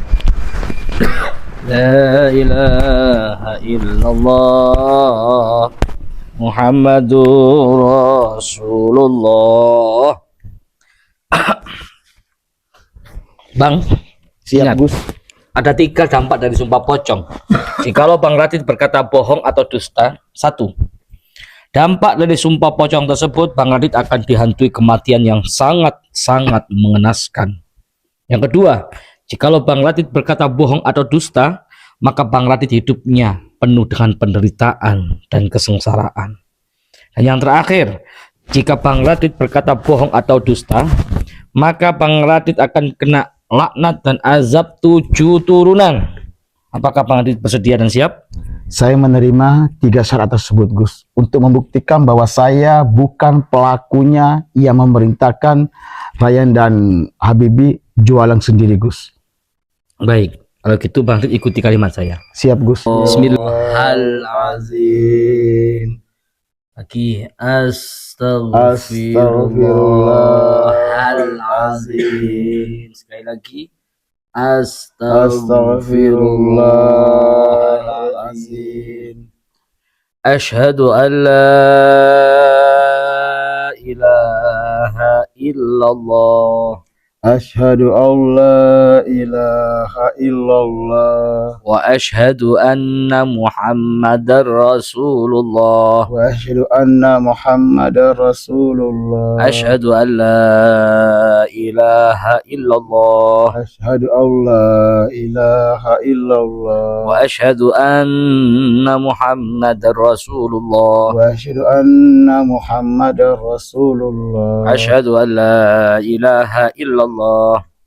Speaker 3: La ilaha illallah. Muhammadur Rasulullah. Bang,
Speaker 2: Siap
Speaker 3: ingat,
Speaker 2: Gus.
Speaker 3: ada 3 dampak dari sumpah pocong. Jikalau Bang Radit berkata bohong atau dusta, 1. Dampak dari sumpah pocong tersebut, Bang Radit akan dihantui kematian yang sangat-sangat mengenaskan. Yang kedua, jikalau Bang Radit berkata bohong atau dusta, maka Bang Radit hidupnya penuh dengan penderitaan dan kesengsaraan. Dan yang terakhir, jika Bang Radit berkata bohong atau dusta, maka Bang Radit akan kena laknat dan azab 7 turunan. Apakah Bang Radit bersedia dan siap?
Speaker 2: Saya menerima 3 syarat tersebut Gus untuk membuktikan bahwa saya bukan pelakunya yang memerintahkan Ryan dan Habibie jualan sendiri Gus.
Speaker 3: Baik, kalau gitu Bang Radit ikuti kalimat saya.
Speaker 2: Siap Gus.
Speaker 3: Bismillahirrahmanirrahim. Lagi Astaghfirullahaladzim. Sekali lagi Astaghfirullahaladzim. Asyhadu an la ilaha illallah.
Speaker 2: Asyhadu an la ilaha illallah.
Speaker 3: Wa asyhadu anna Muhammadar Rasulullah.
Speaker 2: Wa asyhadu anna Muhammadar Rasulullah.
Speaker 3: Asyhadu an la ilaha illallah.
Speaker 2: Asyhadu an la ilaha illallah.
Speaker 3: Wa asyhadu anna Muhammadar Rasulullah.
Speaker 2: Wa asyhadu anna Muhammadar Rasulullah.
Speaker 3: Asyhadu an la ilaha illallah.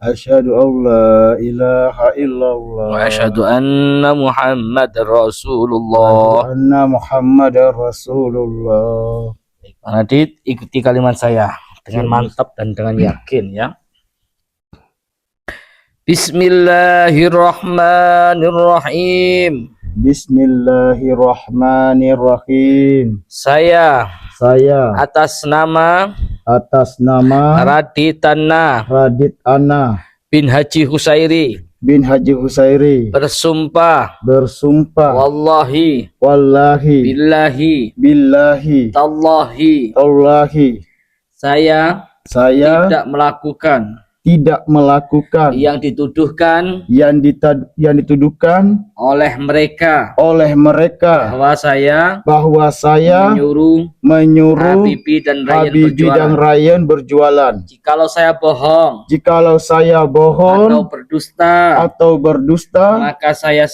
Speaker 2: Asyhadu an la ilaha illallah.
Speaker 3: Wa asyhadu anna Muhammadar Rasulullah.
Speaker 2: Anna Muhammadar Rasulullah.
Speaker 3: Bang Radit, ikuti kalimat saya dengan mantap dan dengan yakin ya. Bismillahirrahmanirrahim.
Speaker 2: Bismillahirrahmanirrahim.
Speaker 3: Saya atas nama Radit
Speaker 2: Radit Ana
Speaker 3: bin Haji Husairi
Speaker 2: bin Haji Husairi
Speaker 3: bersumpah
Speaker 2: wallahi billahi tallahi
Speaker 3: saya tidak melakukan
Speaker 2: tidak melakukan
Speaker 3: yang dituduhkan oleh mereka
Speaker 2: bahwa saya menyuruh
Speaker 3: Habibie dan
Speaker 2: Ryan berjualan.
Speaker 3: Jikalau saya bohong
Speaker 2: atau berdusta,
Speaker 3: maka saya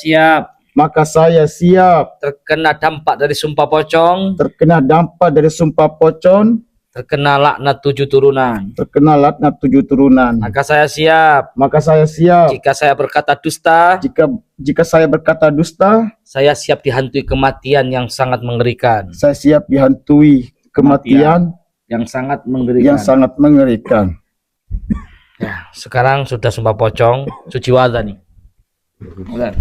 Speaker 3: siap terkena dampak dari sumpah pocong, terkena laknat 7 turunan. Maka saya siap jika saya berkata dusta, saya siap dihantui kematian yang sangat mengerikan.
Speaker 2: saya siap dihantui kematian
Speaker 3: Yang sangat
Speaker 2: mengerikan.
Speaker 3: Ya, sekarang sudah sumpah pocong, suci wada nih. Benar.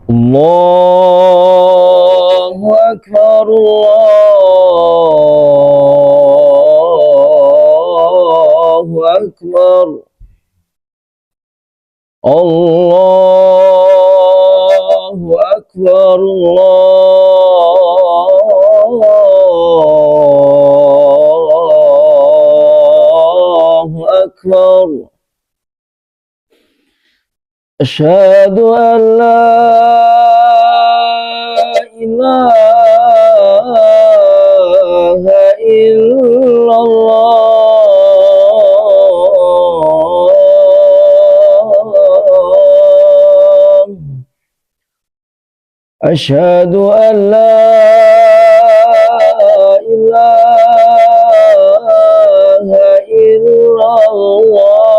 Speaker 3: Allahu Akbar, Allahu Akbar, Allahu Akbar, Allahu Akbar. Asyhadu an la ilaha illallah. Asyhadu an la ilaha illallah.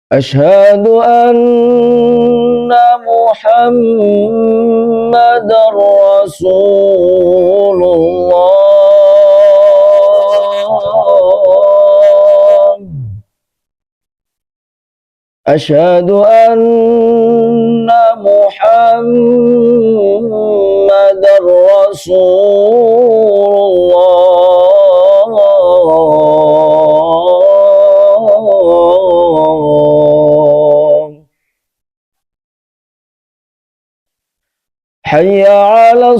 Speaker 3: Asyhadu anna Muhammadar Rasulullah. Asyhadu anna Muhammadar Rasulullah. Hayya 'ala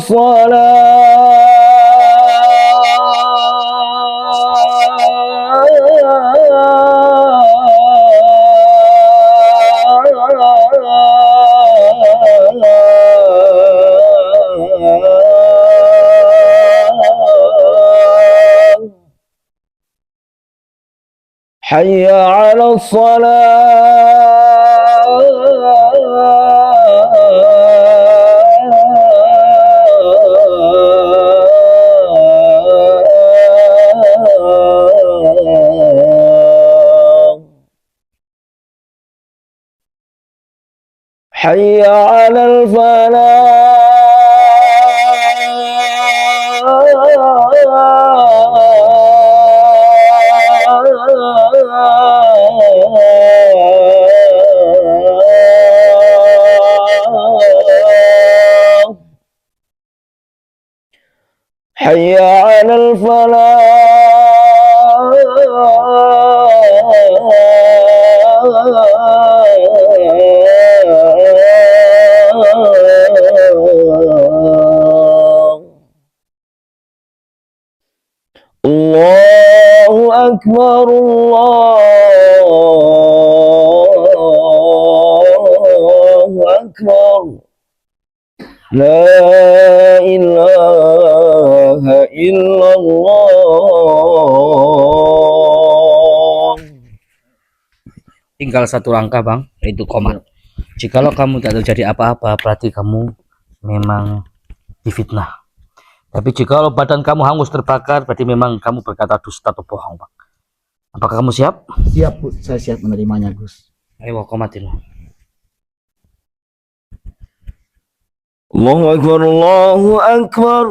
Speaker 3: Hayya 'ala Hayya 'alal falah. Hayya على الفلاح الله أكبر الله أكبر لا إله إلا الله. Tinggal satu langkah bang, itu komat. Jikalau kamu tak terjadi apa-apa, berarti kamu memang difitnah. Tapi jikalau badan kamu hangus terbakar, berarti memang kamu berkata dusta atau bohong bang. Apakah kamu siap?
Speaker 2: Siap, Gus. Saya siap menerimanya, Gus.
Speaker 3: Ayo komatin. Allahu Akbar, Allahu Akbar.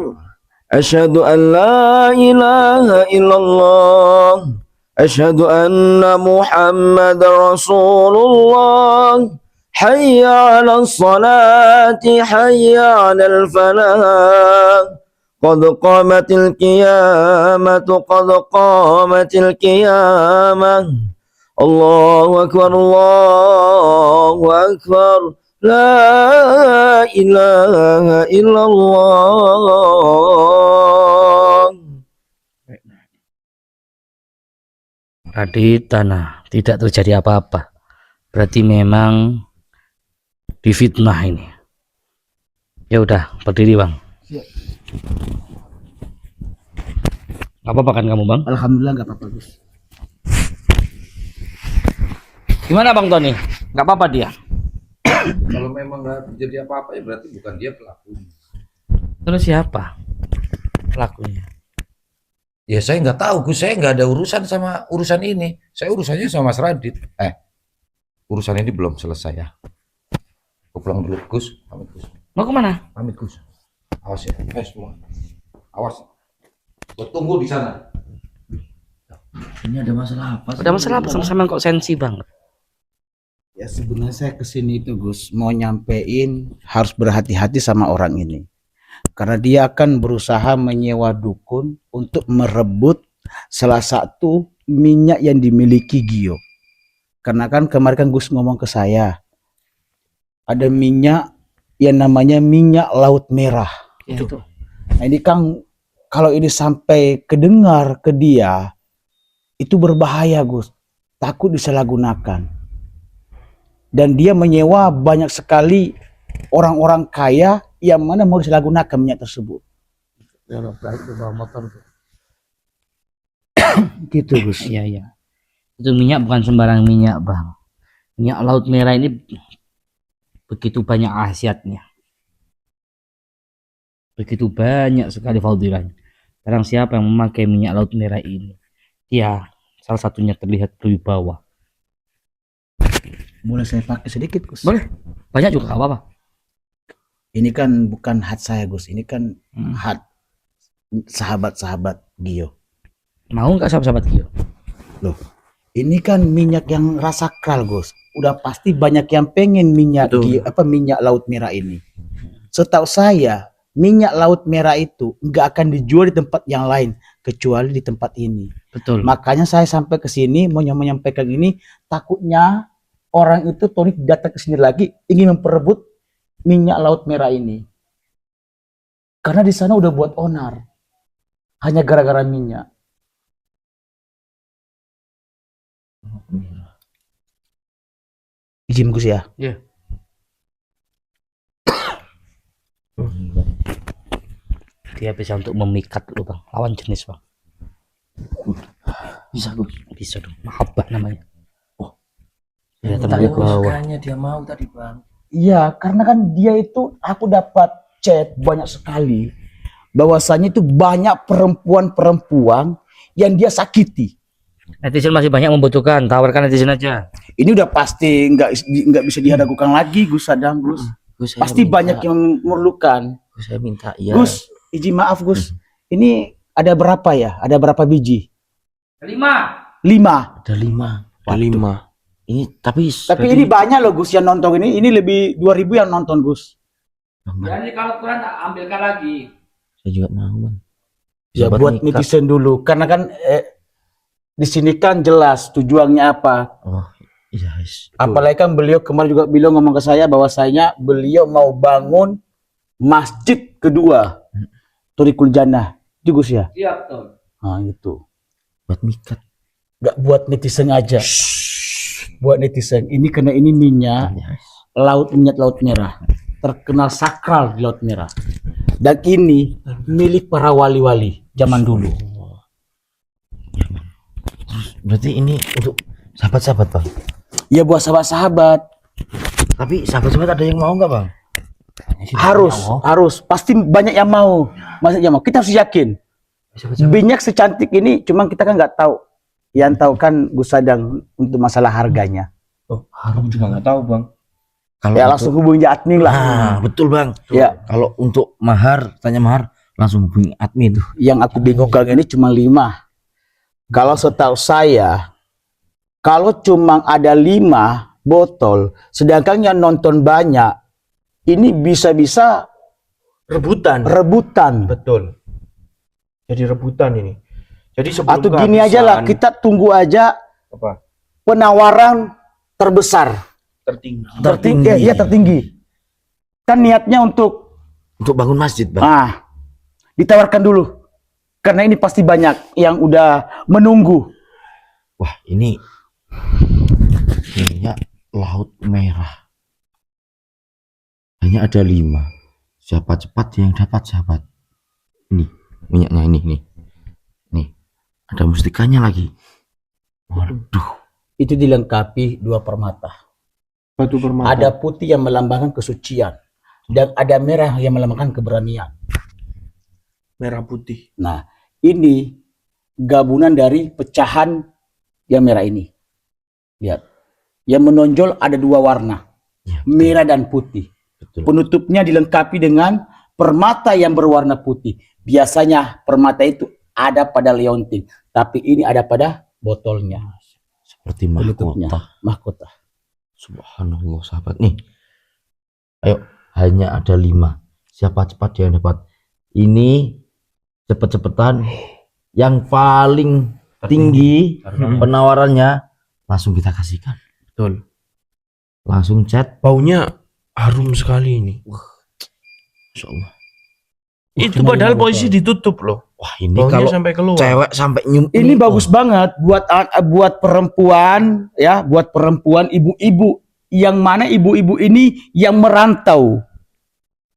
Speaker 3: Asyhadu an la ilaha illallah. Asyhadu anna Muhammadar Rasulullah. Hayya 'alas salati, hayya 'alal falah. Qad qamatil qiyamatu, qad qamatil qiyamah. Allahu Akbar, Allahu Akbar. La ilaha illallah. Radit, tanah tidak terjadi apa-apa. Berarti memang difitnah ini. Ya udah, berdiri bang. Gak apa-apa kan kamu bang?
Speaker 2: Alhamdulillah nggak apa-apa, Gus.
Speaker 3: Gimana bang Tony? Gak apa-apa dia?
Speaker 4: Kalau memang nggak terjadi apa-apa ya berarti bukan dia pelakunya.
Speaker 3: Terus siapa pelakunya?
Speaker 4: Ya saya nggak tahu, Gus. Saya nggak ada urusan sama urusan ini. Saya urusannya sama Mas Radit. Urusan ini belum selesai ya. Aku pulang dulu, Gus. Pamit, Gus.
Speaker 3: Mau kemana?
Speaker 4: Pamit, Gus. Awas ya, semua. Awas. Gua tunggu di sana.
Speaker 2: Ini ada masalah apa?
Speaker 3: Ada masalah apa sama-sama kok sensi banget?
Speaker 2: Ya sebenarnya saya kesini itu, Gus, mau nyampein harus berhati-hati sama orang ini. Karena dia akan berusaha menyewa dukun untuk merebut salah satu minyak yang dimiliki Gio. Karena kan kemarin kan Gus ngomong ke saya, ada minyak yang namanya minyak laut merah.
Speaker 3: Ya, itu.
Speaker 2: Nah ini kan kalau ini sampai kedengar ke dia, itu berbahaya, Gus. Takut disalahgunakan. Dan dia menyewa banyak sekali orang-orang kaya yang mana mau disalahgunakan minyak tersebut.
Speaker 3: Ya lo baik bawa motor tuh.
Speaker 2: Gitu, Gus.
Speaker 3: Iya iya. Itu minyak bukan sembarang minyak bang. Minyak laut merah ini begitu banyak khasiatnya. Begitu banyak sekali faedahnya. Barang siapa yang memakai minyak laut merah ini, dia salah satunya terlihat berwibawa.
Speaker 2: Boleh saya pakai sedikit, Gus?
Speaker 3: Boleh. Banyak juga gak apa-apa.
Speaker 2: Ini kan bukan hat saya, Gus. Ini kan hat sahabat-sahabat Gio.
Speaker 3: Mau nggak sahabat-sahabat Gio?
Speaker 2: Loh, ini kan minyak yang rasa kral, Gus. Udah pasti banyak yang pengen minyak Gio, minyak laut merah ini. Setahu saya, minyak laut merah itu nggak akan dijual di tempat yang lain kecuali di tempat ini.
Speaker 3: Betul.
Speaker 2: Makanya saya sampai ke sini mau menyampaikan ini, takutnya orang itu Tony datang ke sini lagi ingin memperebut minyak laut merah ini. Karena di sana udah buat onar. Hanya gara-gara minyak. Izin, Gus ya.
Speaker 3: Iya. Dia bisa untuk memikat lu bang, lawan jenis bang. Bisa Gus? Bisa dong. Mahabbah namanya. Ya, teman bawah.
Speaker 4: Dia mau tadi bang.
Speaker 2: Iya, karena kan dia itu aku dapat chat banyak sekali bahwasanya itu banyak perempuan-perempuan yang dia sakiti.
Speaker 3: Netizen masih banyak membutuhkan, tawarkan netizen aja.
Speaker 2: Ini udah pasti nggak bisa diragukan lagi, Gus Sadam, Gus. Pasti banyak yang memerlukan.
Speaker 7: Saya minta ya.
Speaker 2: Gus, izin maaf, Gus. Ini ada berapa ya? Ada berapa biji?
Speaker 3: 5.
Speaker 2: 5.
Speaker 7: Ada 5. Ada 5. Ini tapi
Speaker 2: ini banyak loh, Gus, yang nonton ini. Ini lebih 2000 yang nonton, Gus.
Speaker 3: Jadi kalau kurang tak ambilkan lagi.
Speaker 7: Saya juga mau bang.
Speaker 2: Ya
Speaker 7: Sobat
Speaker 2: buat
Speaker 7: Mikat.
Speaker 2: netizen dulu, karena kan di sini kan jelas tujuannya apa.
Speaker 7: Oh iya guys.
Speaker 2: Apalagi kan beliau kemarin juga bilang ngomong ke saya bahwasanya beliau mau bangun masjid kedua, Thorikul Jannah, itu Gus ya.
Speaker 3: Siap tuh.
Speaker 2: Nah itu,
Speaker 7: Buat Mikat.
Speaker 2: nggak buat netizen aja, buat netizen. Ini karena ini minyak minyak laut merah, terkenal sakral di Laut Merah. Dan ini milik para wali-wali zaman dulu.
Speaker 7: Berarti ini untuk sahabat-sahabat bang.
Speaker 2: Ya buat sahabat-sahabat.
Speaker 7: Tapi sahabat-sahabat ada yang mau nggak bang?
Speaker 2: Harus pasti banyak yang mau. Maksudnya mau, kita harus yakin. Minyak secantik ini cuma kita kan nggak tahu. Yang tahu kan Gus Sadang untuk masalah harganya.
Speaker 1: Oh, Harum juga nggak tahu bang.
Speaker 7: Kalau
Speaker 2: Ya
Speaker 7: untuk-
Speaker 2: langsung hubungi admin lah.
Speaker 7: betul bang.
Speaker 2: Ya,
Speaker 7: Kalau untuk mahar, tanya mahar, langsung hubungi admin.
Speaker 2: yang aku bingungkan ini cuma 5. Kalau setahu saya, kalau cuma ada 5 botol, sedangkan yang nonton banyak, ini bisa-bisa rebutan.
Speaker 1: Betul. Jadi rebutan ini. Jadi sebelum
Speaker 2: Atau gini aja lah,
Speaker 1: kehabisan-
Speaker 2: kita tunggu aja
Speaker 1: apa?
Speaker 2: penawaran terbesar.
Speaker 1: Tertinggi.
Speaker 2: Iya tertinggi. Kan niatnya untuk
Speaker 7: Bangun masjid bang.
Speaker 2: ditawarkan dulu. Karena ini pasti banyak yang udah menunggu.
Speaker 7: Wah ini minyak laut merah. Hanya ada 5. Siapa cepat yang dapat sahabat. Ini minyaknya ini nih. Nih ada mustikanya lagi. Waduh.
Speaker 2: Itu dilengkapi 2 permata.
Speaker 1: Batu permata.
Speaker 2: Ada putih yang melambangkan kesucian. Dan ada merah yang melambangkan keberanian.
Speaker 1: merah putih.
Speaker 2: Nah, ini gabungan dari pecahan yang merah ini. Lihat. Yang menonjol ada 2 warna.
Speaker 7: Ya,
Speaker 2: Merah dan putih.
Speaker 7: betul.
Speaker 2: Penutupnya dilengkapi dengan permata yang berwarna putih. Biasanya permata itu ada pada leontin. Tapi ini ada pada botolnya.
Speaker 7: Seperti
Speaker 2: Penutupnya.
Speaker 7: mahkota.
Speaker 2: Mahkota.
Speaker 7: Subhanallah sahabat nih. Ayo hanya ada 5. Siapa cepat dia yang dapat. Ini cepet-cepetan yang paling tinggi penawarannya langsung kita kasihkan.
Speaker 1: Betul.
Speaker 7: Langsung chat.
Speaker 1: Baunya harum sekali ini.
Speaker 7: Masya Allah.
Speaker 1: Itu padahal posisi ditutup loh.
Speaker 7: Wah ini
Speaker 1: Baunya
Speaker 7: kalau
Speaker 1: sampai keluar.
Speaker 7: cewek sampai nyium
Speaker 2: Ini bagus banget buat perempuan ya, buat perempuan ibu-ibu. Yang mana ibu-ibu ini yang merantau.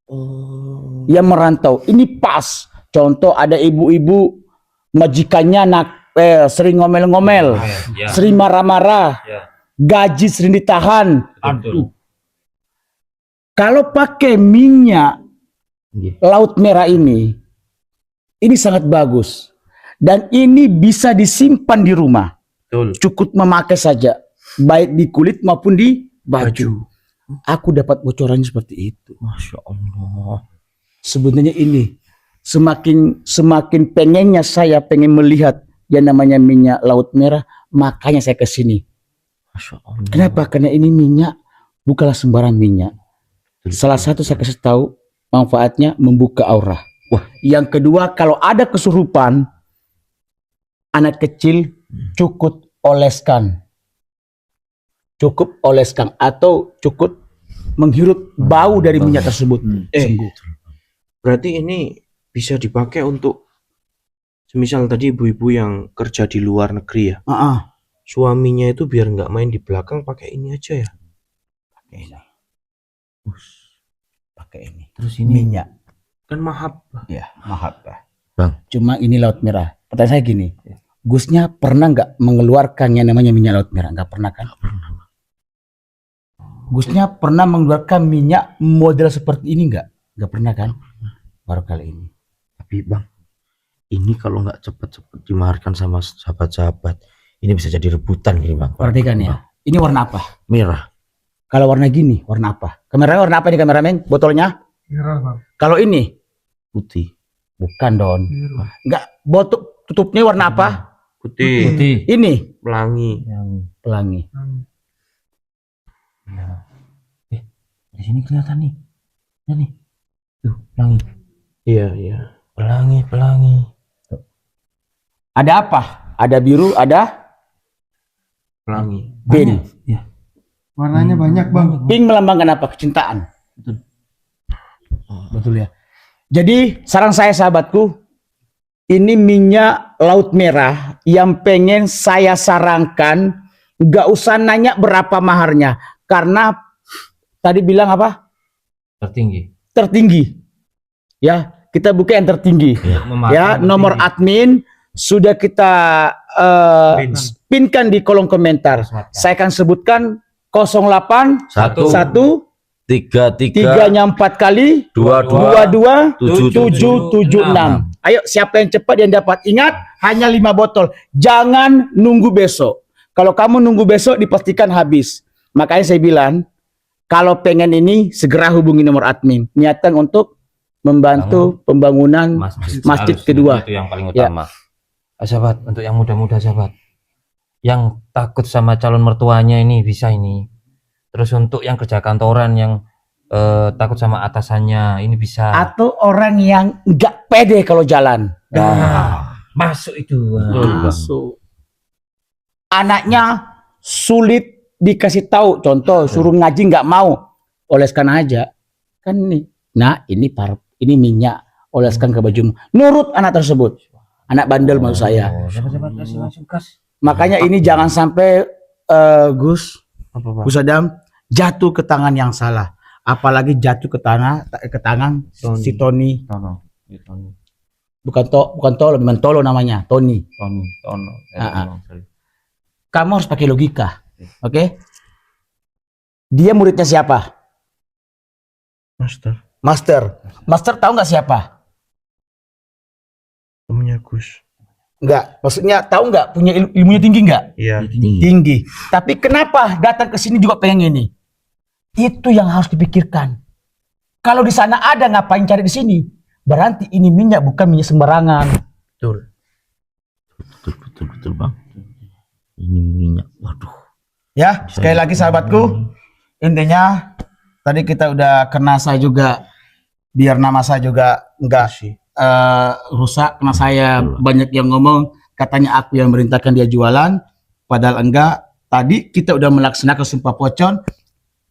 Speaker 1: Oh.
Speaker 2: Yang merantau. Ini pas. Contoh ada ibu-ibu majikannya sering ngomel-ngomel, sering marah-marah, gaji sering ditahan.
Speaker 3: Aduh.
Speaker 2: Kalau pakai minyak
Speaker 7: Iya.
Speaker 2: laut merah ini sangat bagus. Dan ini bisa disimpan di rumah.
Speaker 1: Betul.
Speaker 2: Cukup memakai saja, baik di kulit maupun di baju. Aku dapat bocorannya seperti itu.
Speaker 7: Masya Allah.
Speaker 2: Sebenarnya ini semakin pengennya saya pengen melihat yang namanya minyak laut merah, makanya saya ke sini.
Speaker 7: Masya Allah.
Speaker 2: Kenapa? Karena ini minyak bukanlah sembarang minyak. Salah satu saya kasih tahu manfaatnya membuka aura.
Speaker 7: Wah.
Speaker 2: Yang kedua, kalau ada kesurupan anak kecil cukup oleskan. Cukup oleskan atau cukup menghirup bau dari minyak tersebut. Sembuh.
Speaker 1: Berarti ini bisa dipakai untuk semisal tadi ibu-ibu yang kerja di luar negeri ya. Suaminya itu biar nggak main di belakang pakai ini aja ya.
Speaker 2: Pakai ini. Pakai ini.
Speaker 7: Terus ini
Speaker 2: Minyak.
Speaker 1: Kan mahal.
Speaker 2: Ya, mahabbah.
Speaker 7: Bang.
Speaker 2: Cuma ini laut merah. Pertanyaan saya gini. Gusnya pernah nggak mengeluarkan yang namanya minyak laut merah? Nggak pernah kan? Gusnya pernah mengeluarkan minyak model seperti ini nggak? Nggak pernah kan? Baru kali ini.
Speaker 7: Tapi bang, ini kalau nggak cepet-cepet dimaharkan sama sahabat-sahabat, ini bisa jadi rebutan gini bang.
Speaker 2: Perhatikan ya. Ini warna apa?
Speaker 7: Merah.
Speaker 2: Kalau warna gini, warna apa? Kameranya warna apa nih kameramen? Botolnya?
Speaker 9: Merah bang.
Speaker 2: Kalau ini?
Speaker 7: Putih.
Speaker 2: Bukan Don.
Speaker 9: Biru.
Speaker 2: Enggak. Tutupnya warna apa?
Speaker 1: Putih.
Speaker 2: Ini?
Speaker 1: Pelangi.
Speaker 2: Pelangi.
Speaker 7: Di sini kelihatan nih. Ya nih. Tuh, pelangi.
Speaker 1: Iya, iya.
Speaker 7: Pelangi.
Speaker 2: Ada apa? Ada biru, ada
Speaker 1: Pelangi.
Speaker 2: pink.
Speaker 9: Warnanya banyak bang.
Speaker 2: Pink melambangkan apa? Kecintaan. Betul ya. Jadi saran saya sahabatku, ini minyak laut merah yang pengen saya sarankan, nggak usah nanya berapa maharnya, karena tadi bilang apa?
Speaker 7: Tertinggi.
Speaker 2: Tertinggi. Ya, kita buka yang tertinggi. Ya, nomor admin sudah kita pinkan di kolom komentar. Saya akan sebutkan 08 1 3-nya 4 kali 22 776. Ayo, siapa yang cepat yang dapat. Ingat, hanya 5 botol. Jangan nunggu besok. Kalau kamu nunggu besok dipastikan habis. Makanya saya bilang, kalau pengen ini segera hubungi nomor admin. Niatan untuk membantu pembangunan masjid
Speaker 7: Harus,
Speaker 2: kedua.
Speaker 7: itu yang paling utama. Sahabat, untuk yang muda-muda sahabat, yang takut sama calon mertuanya ini bisa ini. Terus untuk yang kerja kantoran yang takut sama atasannya ini bisa.
Speaker 2: Atau orang yang nggak pede kalau jalan.
Speaker 7: Masuk itu.
Speaker 2: Masuk. Anaknya sulit dikasih tahu, contoh suruh ngaji nggak mau, oleskan aja kan nih. Nah, ini minyak, oleskan ke bajumu. Nurut anak tersebut. Anak bandel maksud saya. Makanya ini jangan sampai Gus Adam jatuh ke tangan yang salah. Apalagi jatuh ke tangan si Tony. Bukan Tolo, Mentolo namanya, Tony. Kamu harus pakai logika. Oke? Dia muridnya siapa? Master tahu nggak siapa?
Speaker 1: Temennya Gus.
Speaker 2: Enggak, maksudnya tahu nggak, punya ilmunya tinggi nggak?
Speaker 1: Iya.
Speaker 2: Tinggi. Tapi kenapa datang ke sini juga pengen ini? Itu yang harus dipikirkan. Kalau di sana ada, ngapain cari di sini? Berarti ini minyak bukan minyak sembarangan.
Speaker 1: Betul bang. Ini minyak. Waduh.
Speaker 2: Ya, sekali lagi sahabatku, intinya tadi kita udah kena saya juga, biar nama saya juga enggak rusak, karena saya banyak yang ngomong katanya aku yang merintahkan dia jualan, padahal enggak. Tadi kita udah melaksanakan sumpah pocong,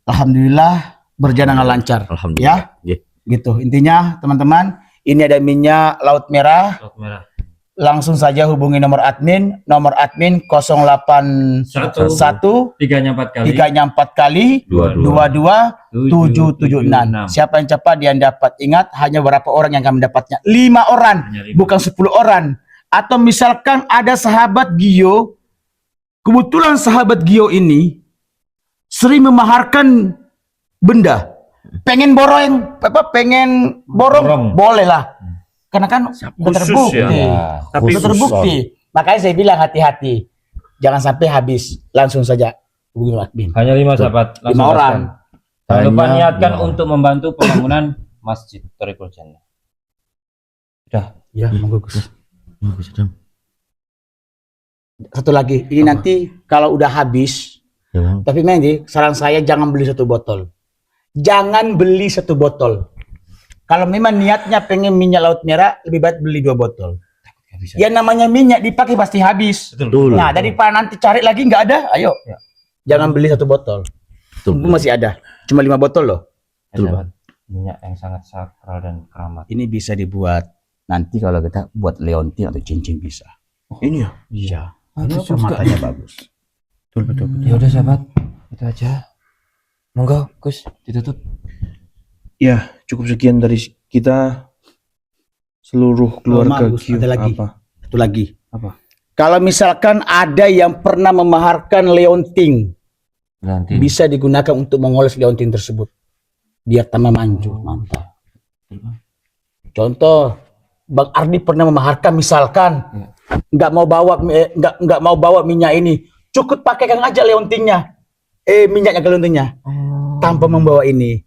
Speaker 2: alhamdulillah berjalan dengan lancar.
Speaker 1: Alhamdulillah.
Speaker 2: Ya, gitu. Intinya teman-teman, ini ada minyak laut merah. Langsung saja hubungi nomor admin 081
Speaker 3: 3-nya 4 kali
Speaker 2: 4 kali 22 776. Siapa yang cepat dia dapat. Ingat, hanya berapa orang yang akan mendapatnya? 5 orang, bukan 10 orang. Atau misalkan ada sahabat Gio, kebetulan sahabat Gio ini sering memaharkan benda. Pengen borong, boleh lah. Karena kan terbukti. Tapi terbukti. Makanya saya bilang hati-hati. Jangan sampai habis. Langsung saja hubungi admin.
Speaker 3: hanya 5 sahabat
Speaker 2: 5 orang.
Speaker 3: Jangan lupa niatkan untuk membantu pembangunan Masjid Thariqul Jannah.
Speaker 2: Ya, monggo Gus. Satu lagi, ini nanti kalau udah habis, tapi memang saran saya jangan beli 1 botol. Jangan beli 1 botol. Kalau memang niatnya pengen minyak laut merah, lebih baik beli 2 botol. Ya namanya minyak dipakai pasti habis. Nah, daripada nanti cari lagi nggak ada, ayo. Jangan beli 1 botol. Mumpung masih ada. Cuma 5 botol loh.
Speaker 7: Minyak yang sangat sakral dan keramat.
Speaker 2: Ini bisa dibuat nanti kalau kita buat leontin atau cincin bisa.
Speaker 1: Ini ya?
Speaker 2: Iya. Ini permatanya bagus.
Speaker 1: Betul.
Speaker 7: Ya udah sahabat, itu aja. Monggo Gus ditutup.
Speaker 1: Ya, cukup sekian dari kita seluruh keluarga
Speaker 2: Gus,
Speaker 1: Gio.
Speaker 2: ada lagi.
Speaker 1: Apa?
Speaker 2: Satu lagi.
Speaker 1: Apa?
Speaker 2: Kalau misalkan ada yang pernah memaharkan leontin, bisa digunakan untuk mengoles leontin tersebut biar tambah manjur, mantap. Contoh, Bang Ardi pernah memaharkan, misalkan nggak mau bawa minyak ini, cukup pakaikan aja leontinnya, minyaknya ke leontinnya, tanpa membawa ini,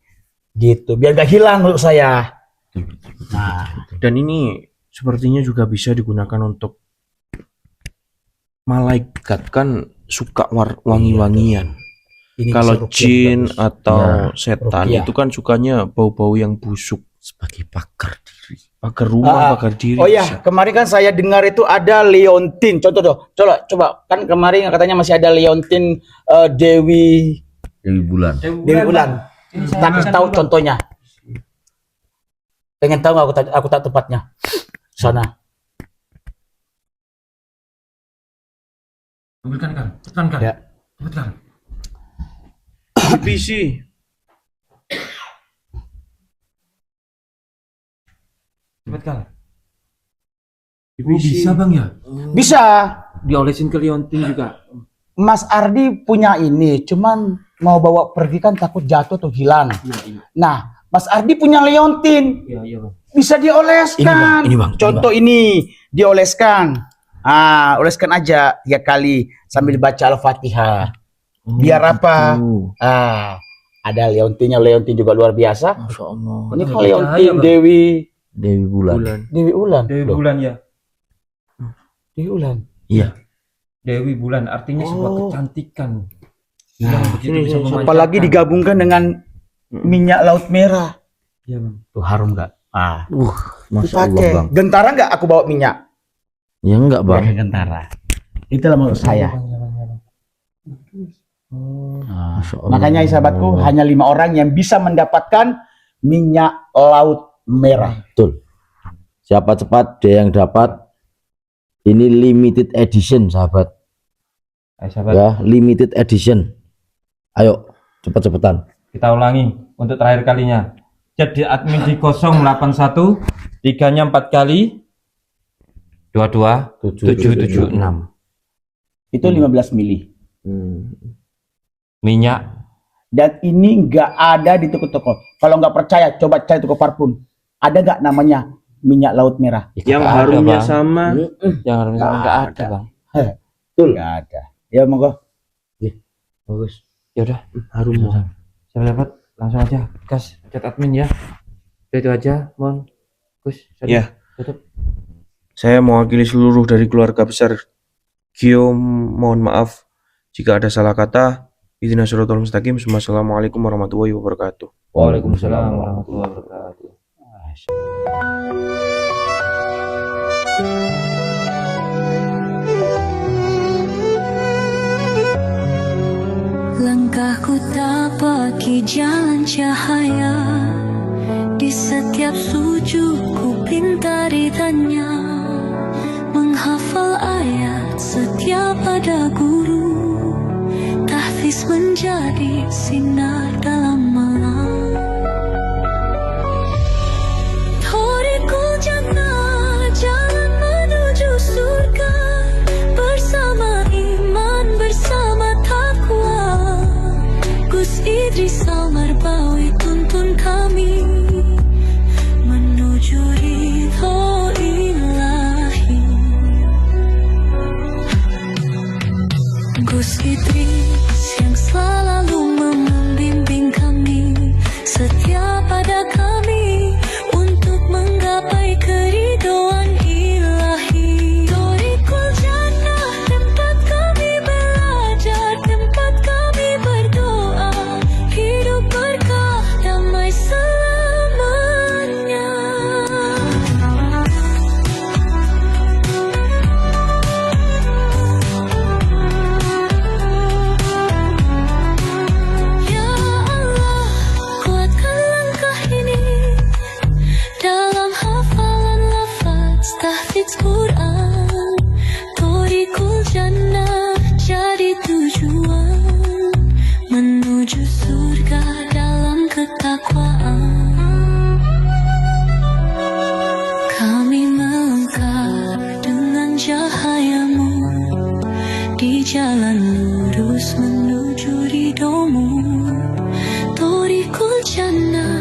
Speaker 2: gitu, biar gak hilang menurut saya. Nah,
Speaker 1: Dan ini sepertinya juga bisa digunakan untuk malaikat, kan suka wangi-wangian.
Speaker 2: ini
Speaker 1: Kalau
Speaker 2: bisa
Speaker 1: jin
Speaker 2: ruqyah bagus.
Speaker 1: atau setan
Speaker 2: ruqyah.
Speaker 1: itu kan sukanya bau-bau yang busuk.
Speaker 7: Sebagai pakar diri.
Speaker 1: Pagar rumah, pagar diri.
Speaker 2: Oh ya,
Speaker 1: bisa.
Speaker 2: kemarin kan saya dengar itu ada Leontin. Coba kan kemarin katanya masih ada Leontin Dewi
Speaker 4: Bulan.
Speaker 2: Dewi Bulan. Tak tahu contohnya. Pengen tahu nggak aku tak tepatnya. Sana.
Speaker 3: Ambilkan kan, cepetan kan.
Speaker 2: Ya.
Speaker 3: Cepetan.
Speaker 1: PC.
Speaker 3: Cepetan.
Speaker 1: PC.
Speaker 3: Bisa bang ya?
Speaker 2: Bisa.
Speaker 3: Diolesin ke Leontin juga.
Speaker 2: Mas Ardi punya ini, cuman mau bawa pergi kan takut jatuh atau hilang.
Speaker 3: Iya.
Speaker 2: Nah, Mas Ardi punya Leontin.
Speaker 3: Iya bang.
Speaker 2: Bisa dioleskan.
Speaker 1: Ini, Bang.
Speaker 2: Contoh ini dioleskan. Oleskan aja 3 kali sambil baca Al-Fatihah. Biar apa? Ada Leontinnya, Leontin juga luar biasa.
Speaker 7: Masya Allah.
Speaker 2: Ini
Speaker 3: Ada
Speaker 2: kalau Leontin
Speaker 3: cahaya, Bang.
Speaker 2: Dewi
Speaker 7: Dewi Bulan.
Speaker 2: Dewi Ulan.
Speaker 3: Dewi
Speaker 2: Loh,
Speaker 3: Bulan ya.
Speaker 2: Dewi Ulan.
Speaker 7: Iya.
Speaker 3: Dewi Bulan artinya sebuah kecantikan. Yang begitu
Speaker 1: sini,
Speaker 3: bisa
Speaker 1: sini.
Speaker 3: memancarkan.
Speaker 2: Apalagi digabungkan dengan minyak laut merah.
Speaker 3: Iya bang.
Speaker 2: Tuh harum nggak?
Speaker 7: Masya Allah
Speaker 2: Dipakai.
Speaker 7: bang.
Speaker 2: Gentara nggak aku bawa minyak?
Speaker 7: Ya enggak bang.
Speaker 2: Pakai gentara. Itulah menurut saya.
Speaker 7: Masya Allah.
Speaker 2: Makanya sahabatku hanya 5 orang yang bisa mendapatkan minyak laut merah.
Speaker 7: Betul. Siapa cepat dia yang dapat. Ini limited edition sahabat.
Speaker 3: Sahabat,
Speaker 7: Ya, limited edition. Ayo, cepet-cepetan.
Speaker 3: kita ulangi untuk terakhir kalinya. Jadi admin di 081 3-nya 4 kali 22 776.
Speaker 2: Itu 15 mili.
Speaker 3: Minyak
Speaker 2: Dan ini nggak ada di toko-toko. Kalau nggak percaya, coba cari toko parfum. Ada nggak namanya minyak laut merah?
Speaker 1: Yang
Speaker 3: Nggak ada,
Speaker 1: harumnya
Speaker 3: Bang.
Speaker 1: sama.
Speaker 3: yang harusnya enggak ada bang.
Speaker 2: Betul. Nggak ada. Ya monggo.
Speaker 3: Bagus. Ya udah.
Speaker 1: Harum.
Speaker 3: Saya dapat langsung aja gas chat admin ya. Udah itu aja, mohon. Gus,
Speaker 1: Ya.
Speaker 3: tutup.
Speaker 1: Saya mewakili seluruh dari keluarga besar Gio, mohon maaf jika ada salah kata. Ihdinas shiratal mustaqim. Wassalamualaikum warahmatullahi wabarakatuh.
Speaker 3: Waalaikumsalam warahmatullahi wabarakatuh.
Speaker 10: Langkahku tapaki jalan cahaya, di setiap sujudku pinta ridhanya, menghafal ayat setiap ada guru, tahfiz menjadi sinar dalam malam. Thorikul jannah, jalan menuju surga, bersama iman, bersama takwa. Gus Idris Almarbawi tuntun kami menuju ridho ilahi. Gus Idris yang selalu membimbing kami, setiap ada kami untuk menggapai keridhoan ilahi. Thorikul jannah, tempat kami belajar, tempat kami berdoa, hidup berkah damai selamanya. Ya Allah, kuatkan langkah ini dalam hafalan lafaz tahfidz Quran. Thorikul jannah jadi tujuan menuju surga dalam ketakwaan. Kami melangkah dengan cahayamu di jalan lurus menuju ridhomu. Thorikul jannah